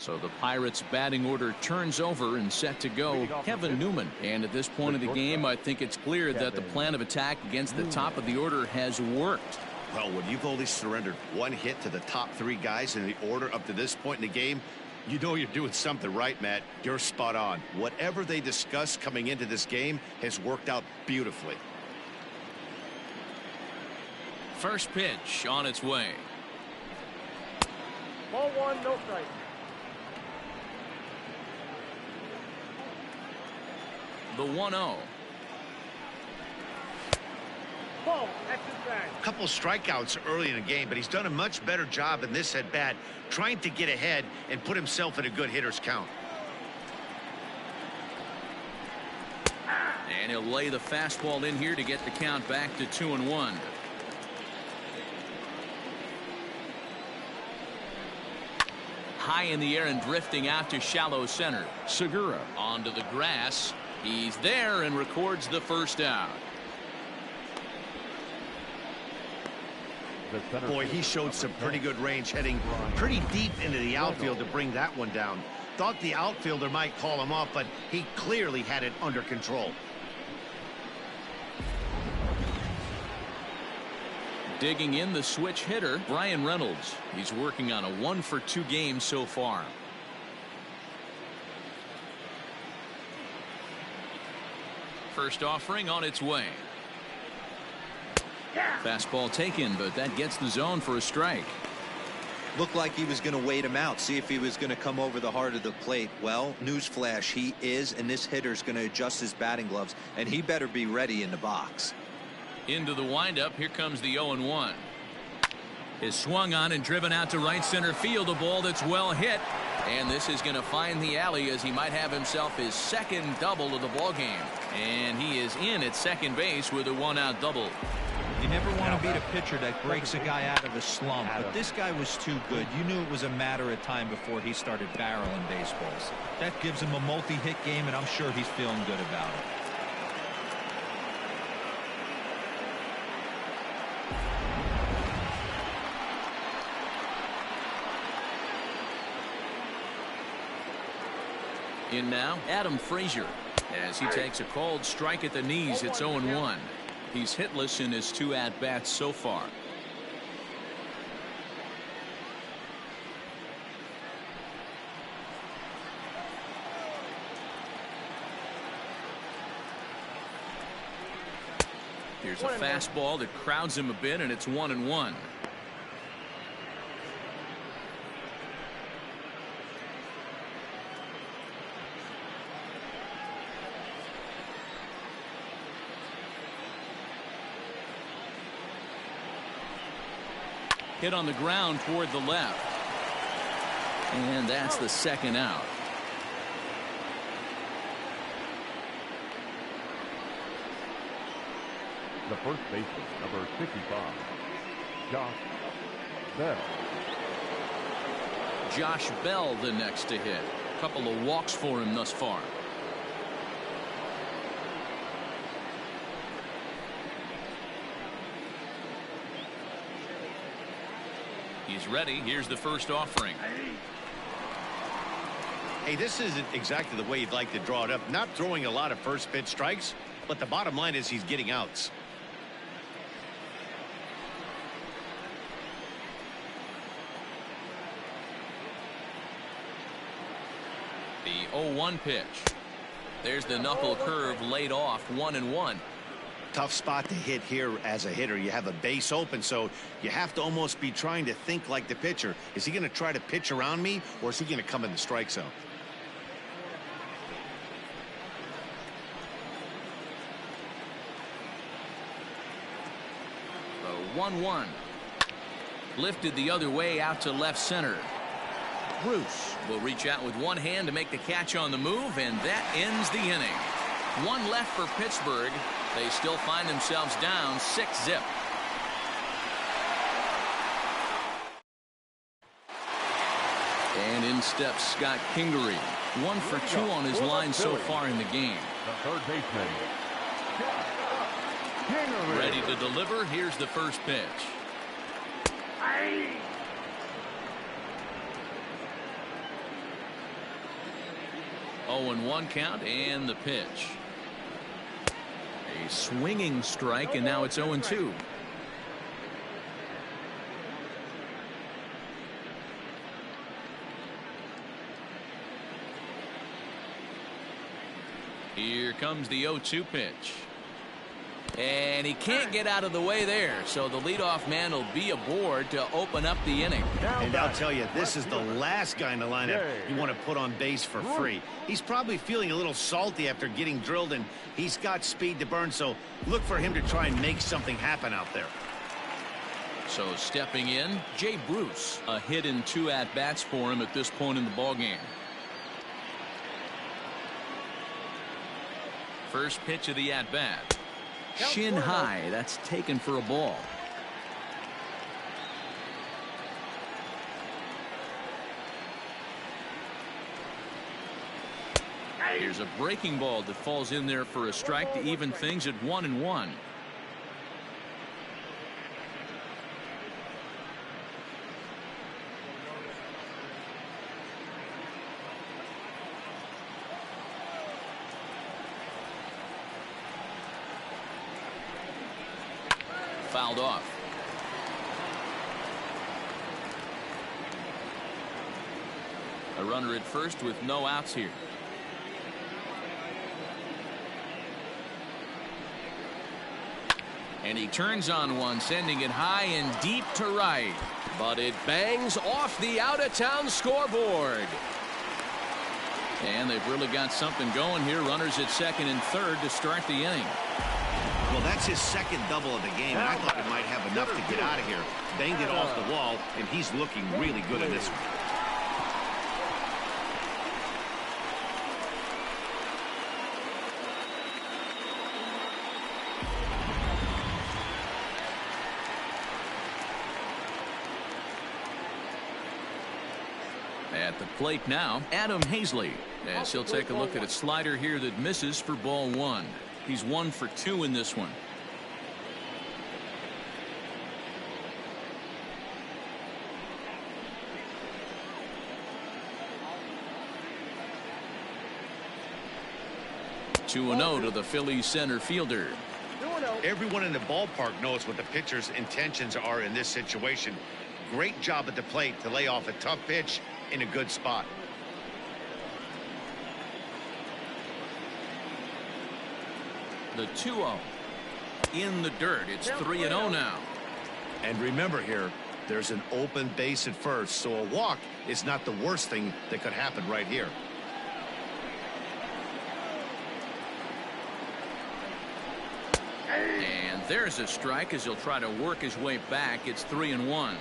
So the Pirates batting order turns over and set to go. Kevin Newman. And at this point of the game, I think it's clear that the plan of attack against the top of the order has worked. Well, when you've only surrendered one hit to the top 3 guys in the order up to this point in the game, you know you're doing something right, Matt. You're spot on. Whatever they discussed coming into this game has worked out beautifully. First pitch on its way. Ball 1, no strike. The 1-0. Ball, that's inside. A couple strikeouts early in the game, but he's done a much better job in this at bat, trying to get ahead and put himself in a good hitter's count. And he'll lay the fastball in here to get the count back to 2-1. High in the air and drifting out to shallow center. Segura onto the grass. He's there and records the first out. Boy, he showed some pretty good range, heading pretty deep into the outfield to bring that one down. Thought the outfielder might call him off, but he clearly had it under control. Digging in the switch hitter, Brian Reynolds. He's working on a 1-for-2 game so far. First offering on its way. Fastball taken, but that gets the zone for a strike. Looked like he was going to wait him out, see if he was going to come over the heart of the plate. Well, newsflash, he is, and this hitter's going to adjust his batting gloves, and he better be ready in the box. Into the windup. Here comes the 0-1. Is swung on and driven out to right center field. A ball that's well hit. And this is going to find the alley as he might have himself his second double of the ball game. And he is in at second base with a 1-out double. You never want to beat a pitcher that breaks a guy out of a slump, but this guy was too good. You knew it was a matter of time before he started barreling baseballs. That gives him a multi-hit game, and I'm sure he's feeling good about it. In now, Adam Frazier. As he takes a called strike at the knees, it's 0-1. He's hitless in his 2 at-bats so far. Here's a fastball that crowds him a bit, and it's 1-1. Hit on the ground toward the left. And that's the second out. The first baseman, number 55, Josh Bell. Josh Bell the next to hit. A couple of walks for him thus far. He's ready. Here's the first offering. Hey, this isn't exactly the way you'd like to draw it up. Not throwing a lot of first pitch strikes, but the bottom line is he's getting outs. The 0-1 pitch. There's the knuckle curve laid off, 1-1. Tough spot to hit here as a hitter. You have a base open, so you have to almost be trying to think like the pitcher. Is he going to try to pitch around me, or is he going to come in the strike zone? The 1-1. Lifted the other way out to left center. Bruce will reach out with one hand to make the catch on the move, and that ends the inning. One left for Pittsburgh. They still find themselves down 6-0. And in steps Scott Kingery. 1 for 2 on his line so far in the game. The third baseman, Scott Kingery. Ready to deliver. Here's the first pitch. 0-1 count, and the pitch. A swinging strike, and now it's 0-2. Here comes the 0-2 pitch. And he can't get out of the way there, so the leadoff man will be aboard to open up the inning. And I'll tell you, this is the last guy in the lineup you want to put on base for free. He's probably feeling a little salty after getting drilled, and he's got speed to burn, so look for him to try and make something happen out there. So stepping in, Jay Bruce. A hit in 2 at-bats for him at this point in the ballgame. First pitch of the at-bat. Shin high. That's taken for a ball. Here's a breaking ball that falls in there for a strike to even things at 1-1. Fouled off. A runner at first with no outs here. And he turns on one, sending it high and deep to right. But it bangs off the out-of-town scoreboard. And they've really got something going here. Runners at second and third to start the inning. Well, that's his second double of the game, and I thought he might have enough to get out of here. Banged it off the wall, and he's looking really good in this one. At the plate now, Adam Hazley, as he'll take a look at a slider here that misses for ball 1. He's 1 for 2 in this one. Two and 0 to the Phillies center fielder. Everyone in the ballpark knows what the pitcher's intentions are in this situation. Great job at the plate to lay off a tough pitch in a good spot. The 2-0. in the dirt. It's 3-0 now. And remember here, there's an open base at first, so a walk is not the worst thing that could happen right here. And there's a strike as he'll try to work his way back. It's 3-1.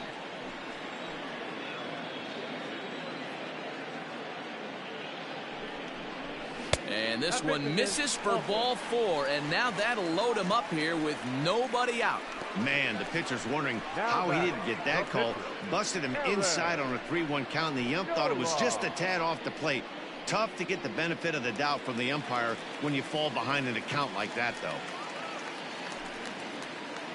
And this one misses for ball 4, and now that'll load him up here with nobody out. Man, the pitcher's wondering how he didn't get that call. Busted him inside on a 3-1 count, and the ump thought it was just a tad off the plate. Tough to get the benefit of the doubt from the umpire when you fall behind in a count like that, though.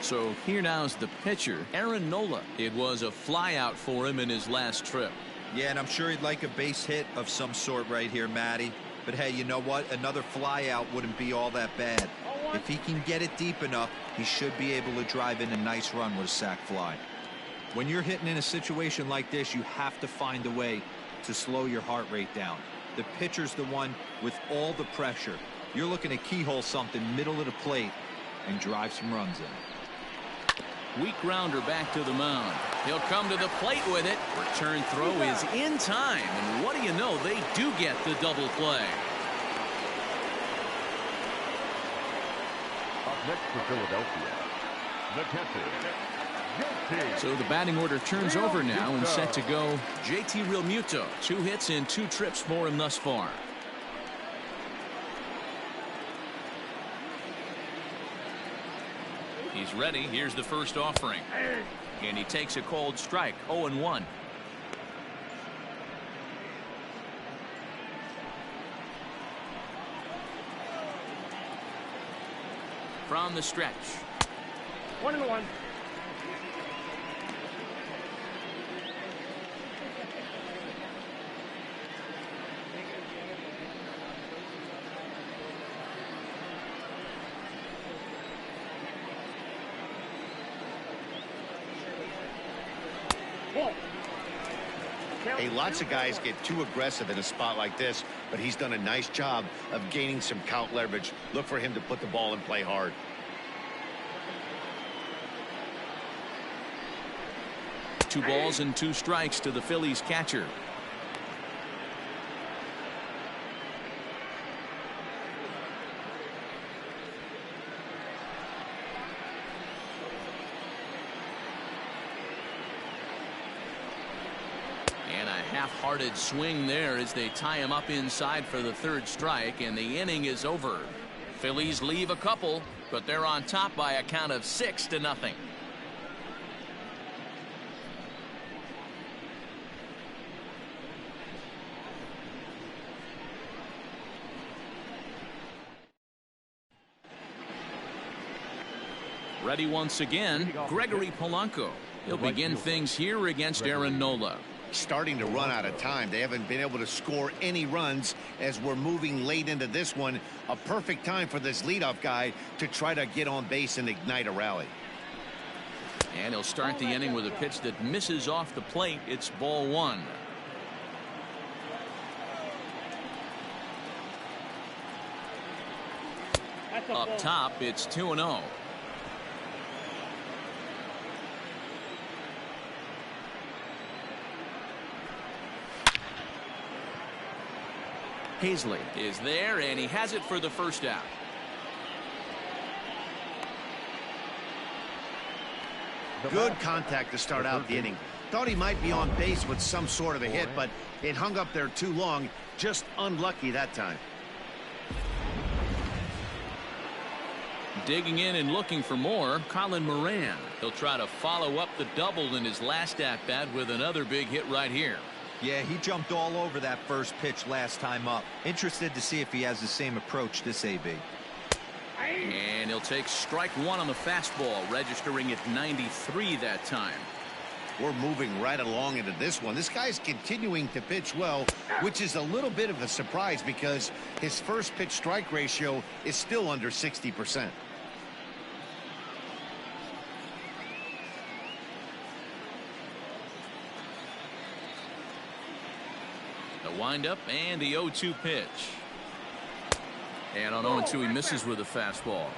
So here now is the pitcher, Aaron Nola. It was a fly out for him in his last trip. Yeah, and I'm sure he'd like a base hit of some sort right here, Matty. But hey, you know what? Another fly out wouldn't be all that bad. If he can get it deep enough, he should be able to drive in a nice run with a sac fly. When you're hitting in a situation like this, you have to find a way to slow your heart rate down. The pitcher's the one with all the pressure. You're looking to keyhole something middle of the plate and drive some runs in. Weak grounder back to the mound. He'll come to the plate with it. Return throw is in time. And what do you know? They do get the double play. Up next for Philadelphia, the catcher, So the batting order turns over now and set to go JT Realmuto. 2 hits in 2 trips for him thus far. He's ready. Here's the first offering. And he takes a cold strike. 0-1. From the stretch. 1-1. Hey, lots of guys get too aggressive in a spot like this, but he's done a nice job of gaining some count leverage. Look for him to put the ball in play hard. Two balls and 2 strikes to the Phillies catcher. And a half-hearted swing there as they tie him up inside for the 3rd strike, and the inning is over. Phillies leave a couple, but they're on top by a count of 6-0. Ready once again, Gregory Polanco. He'll begin things here against Aaron Nola. Starting to run out of time. They haven't been able to score any runs as we're moving late into this one. A perfect time for this leadoff guy to try to get on base and ignite a rally. And he'll start the inning with a pitch that misses off the plate. It's ball 1. Up top, it's 2-0. Hazley is there, and he has it for the first out. Good contact to start out the inning. Thought he might be on base with some sort of a hit, but it hung up there too long. Just unlucky that time. Digging in and looking for more, Colin Moran. He'll try to follow up the double in his last at-bat with another big hit right here. Yeah, he jumped all over that first pitch last time up. Interested to see if he has the same approach this AB. And he'll take strike 1 on the fastball, registering at 93 that time. We're moving right along into this one. This guy's continuing to pitch well, which is a little bit of a surprise because his first pitch strike ratio is still under 60%. The windup and the 0-2 pitch. And on 0-2 he misses with a fastball.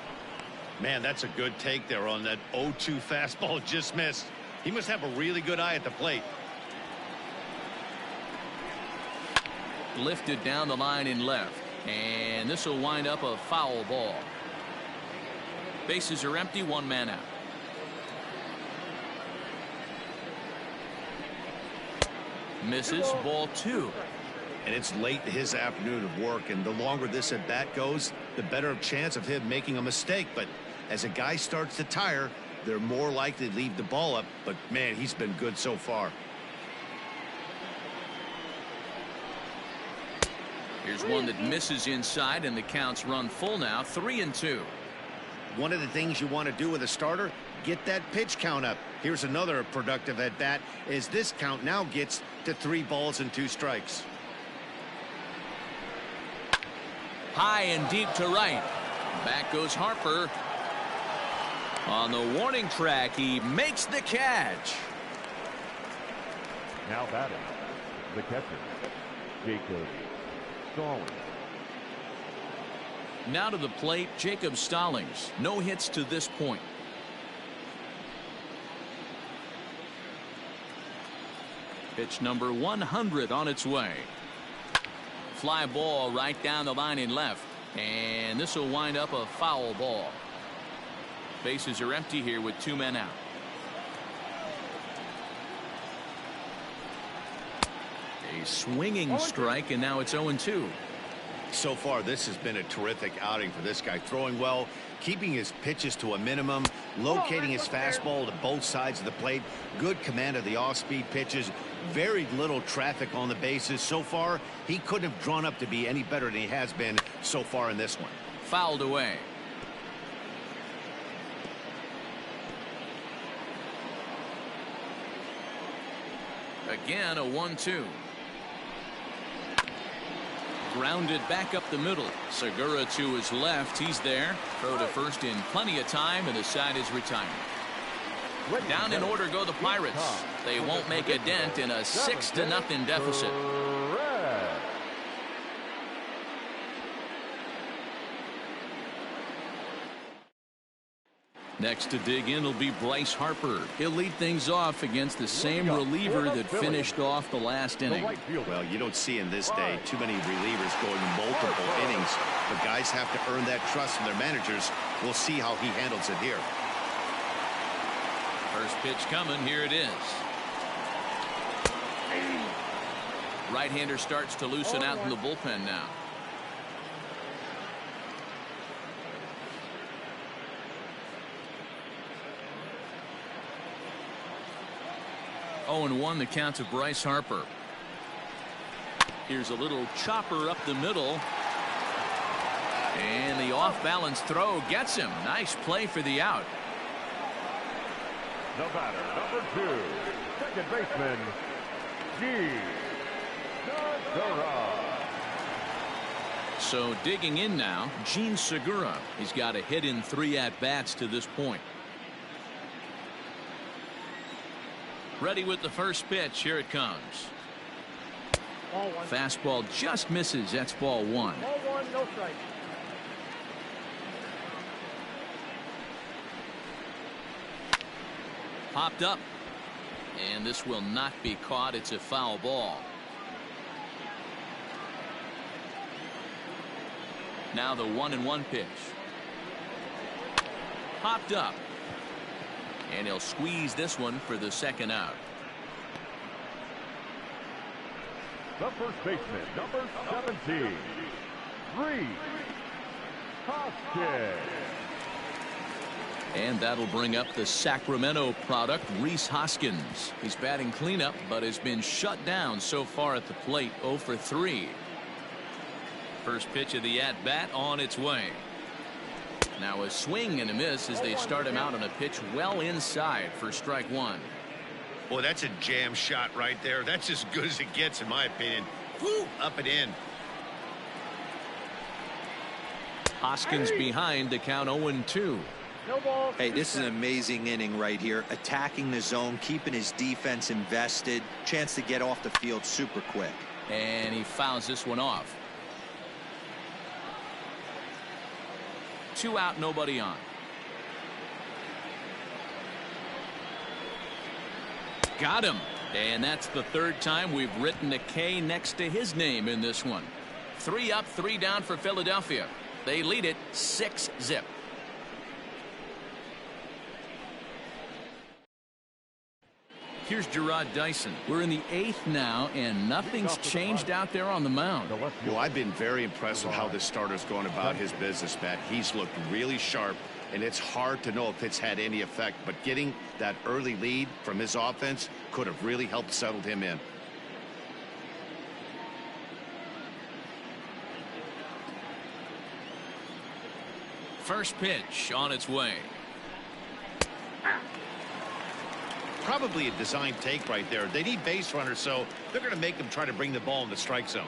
Man, that's a good take there on that 0-2 fastball just missed. He must have a really good eye at the plate. Lifted down the line in left, and this will wind up a foul ball. Bases are empty, one man out. Misses, ball 2. And it's late in his afternoon of work, and the longer this at bat goes, the better chance of him making a mistake. But as a guy starts to tire, they're more likely to leave the ball up. But man, he's been good so far. Here's one that misses inside, and the count's run full now, 3-2. One of the things you want to do with a starter, get that pitch count up. Here's another productive at bat as this count now gets to 3 balls and 2 strikes. High and deep to right. Back goes Harper. On the warning track, he makes the catch. Now batting, the catcher, Jacob Stallings. Now to the plate, Jacob Stallings. No hits to this point. Pitch number 100 on its way. Fly ball right down the line in left, and this will wind up a foul ball. Bases are empty here with 2 men out. A swinging strike, and now it's 0-2. So far, this has been a terrific outing for this guy. Throwing well, keeping his pitches to a minimum, locating his fastball to both sides of the plate, good command of the off-speed pitches, very little traffic on the bases. So far, he couldn't have drawn up to be any better than he has been so far in this one. Fouled away. Again, a 1-2. Grounded back up the middle. Segura to his left. He's there. Throw to first in plenty of time, and the side is retired. Down in order go the Pirates. They won't make a dent in a 6-0 deficit. Next to dig in will be Bryce Harper. He'll lead things off against the same reliever that finished off the last inning. Well, you don't see in this day too many relievers going multiple innings, but guys have to earn that trust from their managers. We'll see how he handles it here. First pitch coming. Here it is. Right-hander starts to loosen out in the bullpen now. Oh, and 1 the count to Bryce Harper. Here's a little chopper up the middle. And the off-balance throw gets him. Nice play for the out. The batter, number 2, second baseman, Segura. So digging in now, Gene Segura. He's got a hit in 3 at-bats to this point. Ready with the first pitch. Here it comes. Fastball just misses. That's ball 1. Ball 1, no strike. Popped up. And this will not be caught. It's a foul ball. Now the 1-1 pitch. Popped up. And he'll squeeze this one for the second out. The first baseman, number 17, Rhys Hoskins. And that'll bring up the Sacramento product, Rhys Hoskins. He's batting cleanup, but has been shut down so far at the plate, 0 for 3. First pitch of the at-bat on its way. Now a swing and a miss as they start him out on a pitch well inside for strike 1. Boy, that's a jam shot right there. That's as good as it gets, in my opinion. Woo, up and in. Hoskins behind the count 0-2. No ball. Hey, this is an amazing inning right here. Attacking the zone, keeping his defense invested. Chance to get off the field super quick. And he fouls this one off. 2 out, nobody on. Got him. And that's the third time we've written a K next to his name in this one. 3 up, 3 down for Philadelphia. They lead it 6-0. Here's Gerard Dyson. We're in the 8th now, and nothing's changed out there on the mound. Well, I've been very impressed with how this starter's going about his business, Matt. He's looked really sharp, and it's hard to know if it's had any effect, but getting that early lead from his offense could have really helped settle him in. First pitch on its way. Probably a design take right there. They need base runners, so they're going to make them try to bring the ball in the strike zone.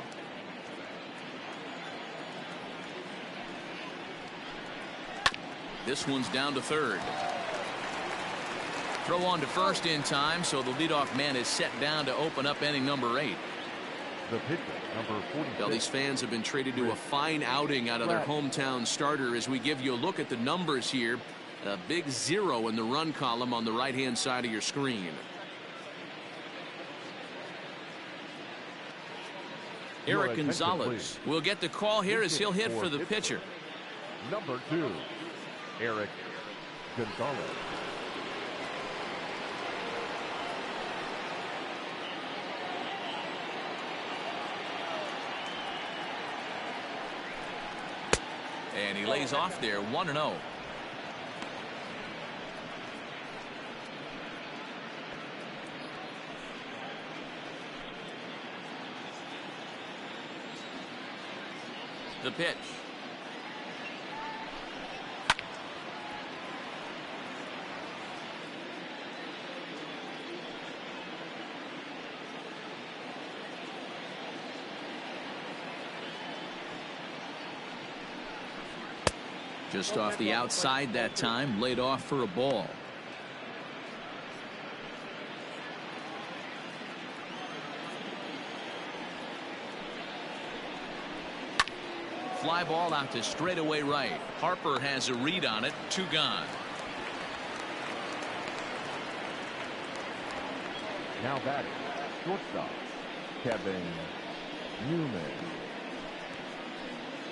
This one's down to third. Throw on to first in time, so the leadoff man is set down to open up inning number 8. The pitcher, number 46. Phillies fans have been treated to a fine outing out of their hometown starter as we give you a look at the numbers here. A big 0 in the run column on the right-hand side of your screen. Eric Gonzalez will get the call here as he'll hit for the pitcher. Number 2, Eric Gonzalez. And he lays off there 1-0. The pitch. Just off the outside that time, laid off for a ball. Fly ball out to straightaway right. Harper has a read on it. 2 gone. Now batting, shortstop, Kevin Newman.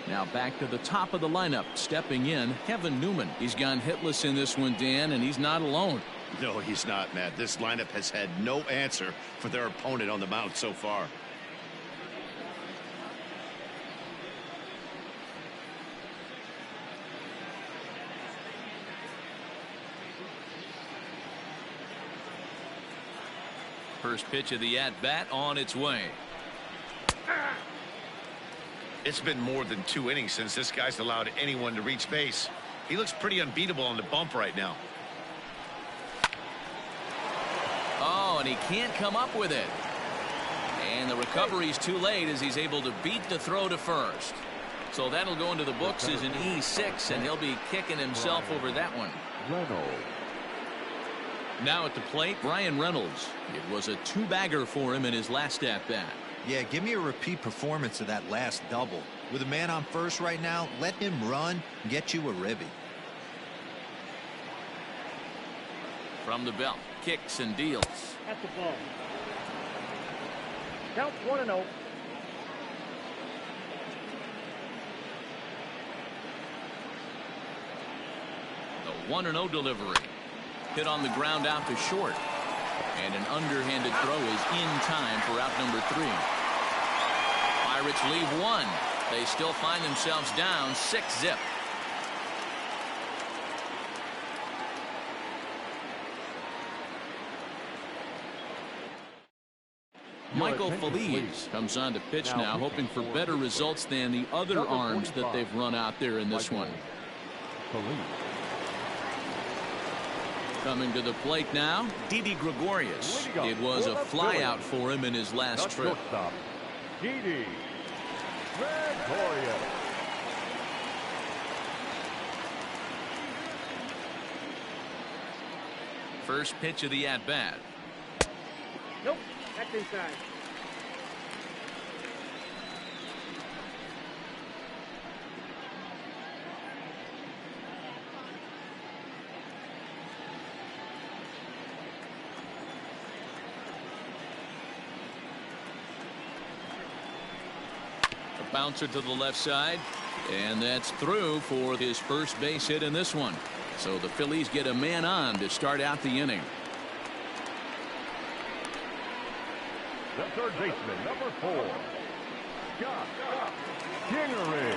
Now back to the top of the lineup. Stepping in, Kevin Newman. He's gone hitless in this one, Dan, and he's not alone. No, he's not, Matt. This lineup has had no answer for their opponent on the mound so far. First pitch of the at-bat on its way. It's been more than 2 innings since this guy's allowed anyone to reach base. He looks pretty unbeatable on the bump right now. Oh, and he can't come up with it. And the recovery's too late as he's able to beat the throw to first. So that'll go into the books as an E6, and he'll be kicking himself over that one. Reynolds. Now at the plate, Brian Reynolds. It was a 2-bagger for him in his last at-bat. Yeah, give me a repeat performance of that last double. With a man on first right now, let him run and get you a ribby. From the belt, kicks and deals. At the ball. Count 1-0. The 1-0 delivery. Hit on the ground out to short. And an underhanded throw is in time for out number 3. Pirates leave 1. They still find themselves down 6-0. Michael Phillies comes on to pitch now, hoping for better results than the other arms that they've run out there in this one. Coming to the plate now, Didi Gregorius. It was a flyout for him in his last trip. Didi Gregorius. First pitch of the at-bat. Nope, that's inside. Bouncer to the left side. And that's through for his first base hit in this one. So the Phillies get a man on to start out the inning. The third baseman, number 4, Scott Kingery.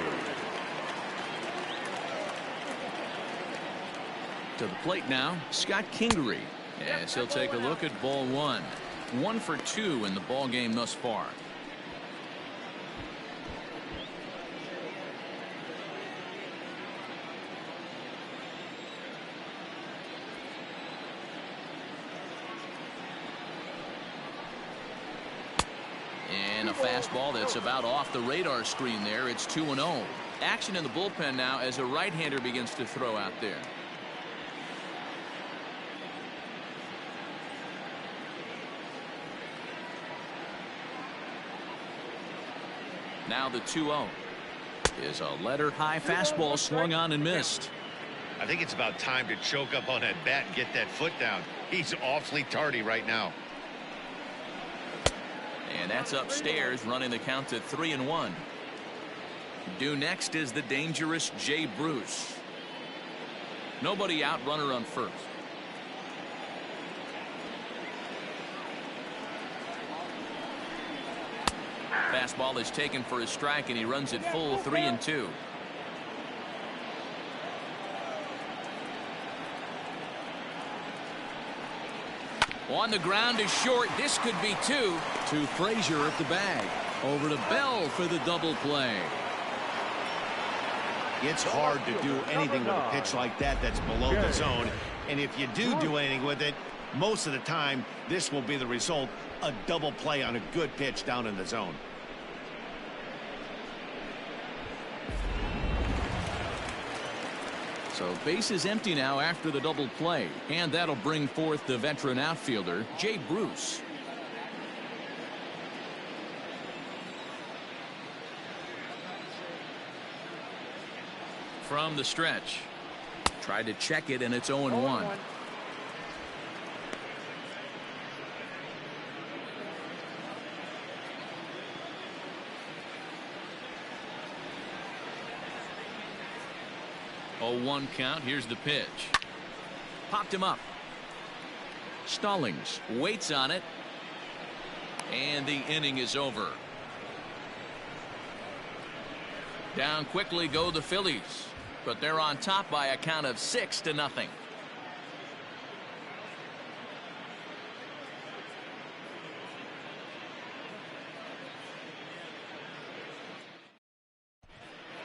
To the plate now, Scott Kingery. As he'll take a look at ball one. 1 for 2 in the ball game thus far. And a fastball that's about off the radar screen there. It's 2-0. Action in the bullpen now as a right-hander begins to throw out there. Now the 2-0 is a letter high fastball swung on and missed. I think it's about time to choke up on that bat and get that foot down. He's awfully tardy right now. And that's upstairs, running the count to 3-1. Due next is the dangerous Jay Bruce. Nobody out, runner on first. Fastball is taken for a strike, and he runs it full 3-2. On the ground is short. This could be 2. To Frazier at the bag. Over to Bell for the double play. It's hard to do anything with a pitch like that that's below the zone. And if you do anything with it, most of the time, this will be the result. A double play on a good pitch down in the zone. So base is empty now after the double play. And that'll bring forth the veteran outfielder, Jay Bruce. From the stretch. Tried to check it, and it's 0-1. Oh, 1 count. Here's the pitch. Popped him up. Stallings waits on it. And the inning is over. Down quickly go the Phillies. But they're on top by a count of 6-0.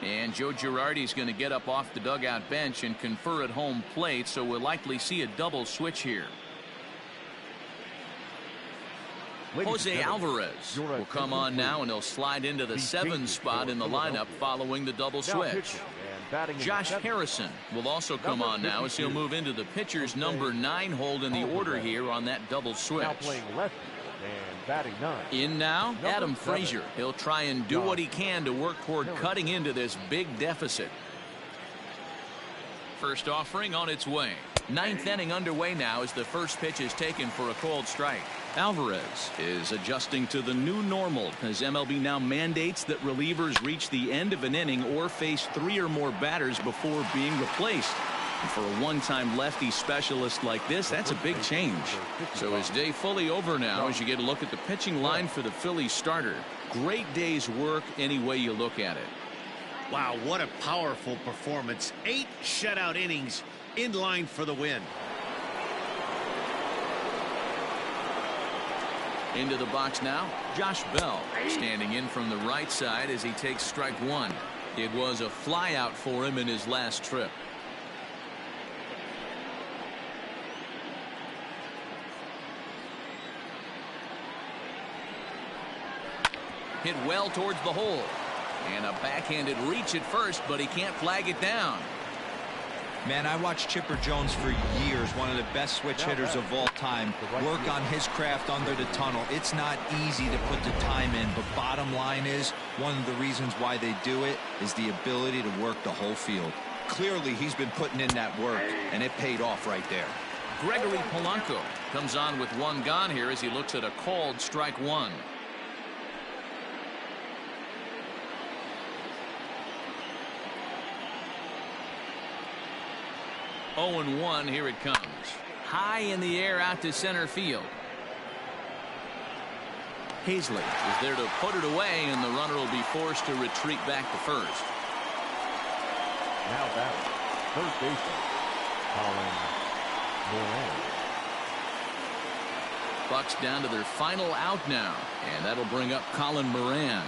And Joe Girardi's going to get up off the dugout bench and confer at home plate, so we'll likely see a double switch here. Jose Alvarez will come on now, and he'll slide into the 7 spot in the lineup following the double switch. Josh Harrison will also come on now as he'll move into the pitcher's number 9 hold in the order here on that double switch. In now, Adam Frazier. He'll try and do what he can to work toward cutting into this big deficit. First offering on its way. 9th inning underway now as the first pitch is taken for a called strike. Alvarez is adjusting to the new normal as MLB now mandates that relievers reach the end of an inning or face 3 or more batters before being replaced. And for a one-time lefty specialist like this, that's a big change. So his day fully over now as you get a look at the pitching line for the Phillies starter. Great day's work any way you look at it. Wow, what a powerful performance. 8 shutout innings in line for the win. Into the box now, Josh Bell standing in from the right side as he takes strike 1. It was a flyout for him in his last trip. Hit well towards the hole. And a backhanded reach at first, but he can't flag it down. Man, I watched Chipper Jones for years, one of the best switch hitters of all time. Work on his craft under the tunnel. It's not easy to put the time in, but bottom line is, one of the reasons why they do it is the ability to work the whole field. Clearly, he's been putting in that work, and it paid off right there. Gregory Polanco comes on with 1 gone here as he looks at a called strike 1. 0-1. Here it comes. High in the air out to center field. Hazley is there to put it away, and the runner will be forced to retreat back to first. Now batting, third baseman, Colin Moran. Bucks down to their final out now, and that'll bring up Colin Moran.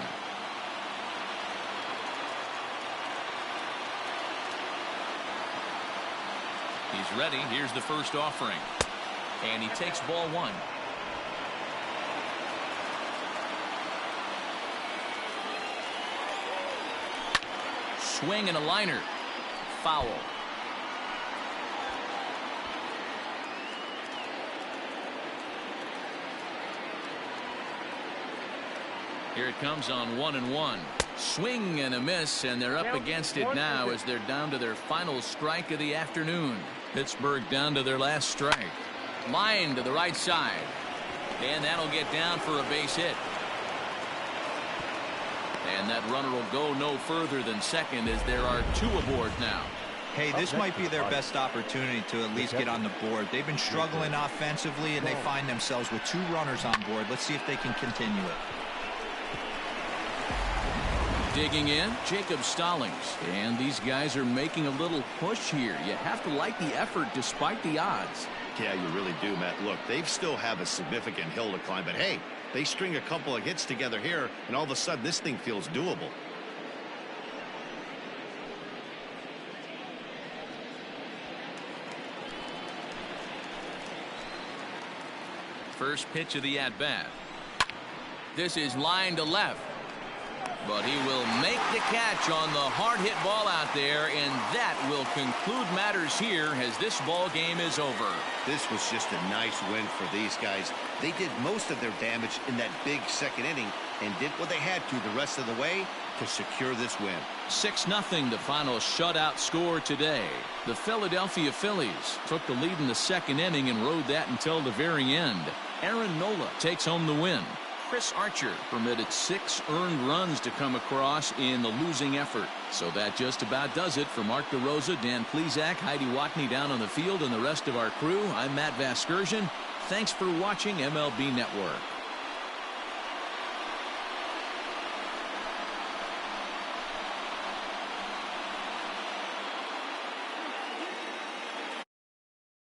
He's ready. Here's the first offering, and he takes ball one. Swing and a liner. Foul. Here it comes on 1-1. Swing and a miss, and they're up against it now as they're down to their final strike of the afternoon. Pittsburgh down to their last strike. Line to the right side, and that'll get down for a base hit. And that runner will go no further than second as there are two aboard now. Hey, this might be their best opportunity to at least get on the board. They've been struggling offensively, and they find themselves with two runners on board. Let's see if they can continue it. Digging in, Jacob Stallings. And these guys are making a little push here. You have to like the effort despite the odds. Yeah, you really do, Matt. Look, they still have a significant hill to climb, but hey, they string a couple of hits together here, and all of a sudden this thing feels doable. First pitch of the at-bat. This is line to left. But he will make the catch on the hard hit ball out there, and that will conclude matters here as this ball game is over. This was just a nice win for these guys. They did most of their damage in that big second inning and did what they had to the rest of the way to secure this win. 6-0 the final shutout score today. The Philadelphia Phillies took the lead in the second inning and rode that until the very end. Aaron Nola takes home the win. Chris Archer permitted 6 earned runs to come across in the losing effort. So that just about does it for Mark DeRosa, Dan Plesac, Heidi Watney down on the field, and the rest of our crew. I'm Matt Vasgersian. Thanks for watching MLB Network.